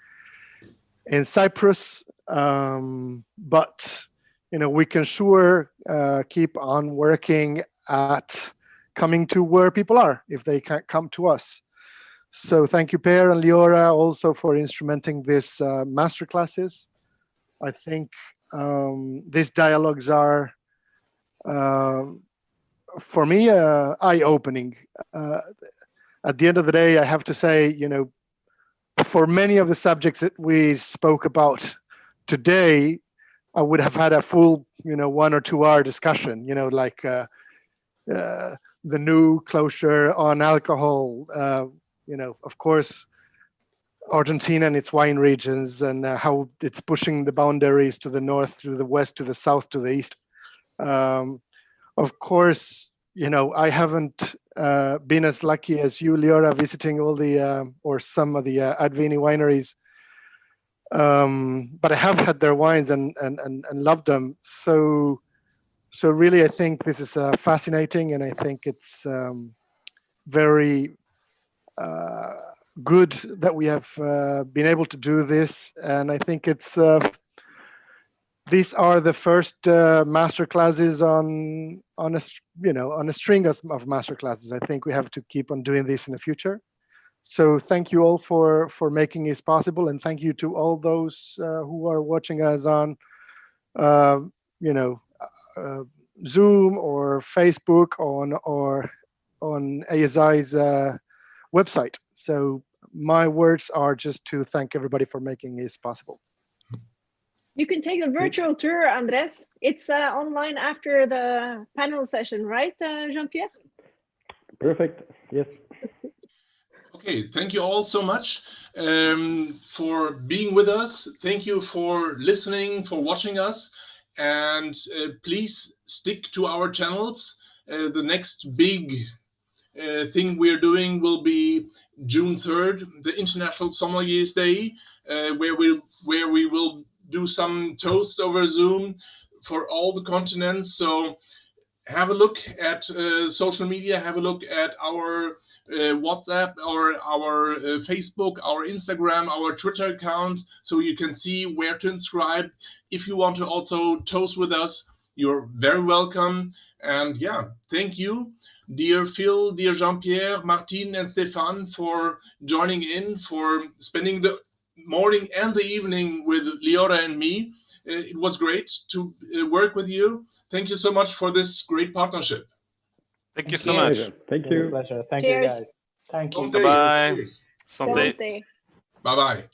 in Cyprus. But we can sure keep on working at coming to where people are if they can't come to us. So thank you, Per and Liora, also for instrumenting this masterclasses. I think these dialogues are, for me, eye-opening. At the end of the day, I have to say, for many of the subjects that we spoke about today, I would have had a full, 1 or 2 hour discussion, like the new closure on alcohol, of course, Argentina and its wine regions, and how it's pushing the boundaries to the north, to the west, to the south, to the east. Of course, I haven't been as lucky as you, Liora, visiting all the or some of the AdVini wineries, but I have had their wines and loved them. So really, I think this is fascinating, and I think it's very good that we have been able to do this. And I think it's these are the first master classes on a string of master classes. I think we have to keep on doing this in the future. So thank you all for making this possible, and thank you to all those who are watching us on Zoom or Facebook or on ASI's website. So my words are just to thank everybody for making this possible. You can take the virtual tour, Andres. It's online after the panel session, right, Jean-Pierre? Perfect. Yes. Okay, thank you all so much for being with us. Thank you for listening, for watching us. And please stick to our channels. The next big thing we're doing will be June 3rd, the International Sommeliers Day, where we will do some toasts over Zoom for all the continents. So have a look at social media, have a look at our WhatsApp or our Facebook, our Instagram, our Twitter accounts, so you can see where to inscribe. If you want to also toast with us, you're very welcome. And yeah, thank you, dear Phil, dear Jean-Pierre, Martin and Stéphane, for joining in, for spending the morning and the evening with Liora and me. It was great to work with you. Thank you so much for this great partnership. Thank you so much. Thank you. Pleasure. Thank Cheers. you, guys. Thank you. Santé. Bye-bye. Cheers. Santé. Santé. Bye-bye.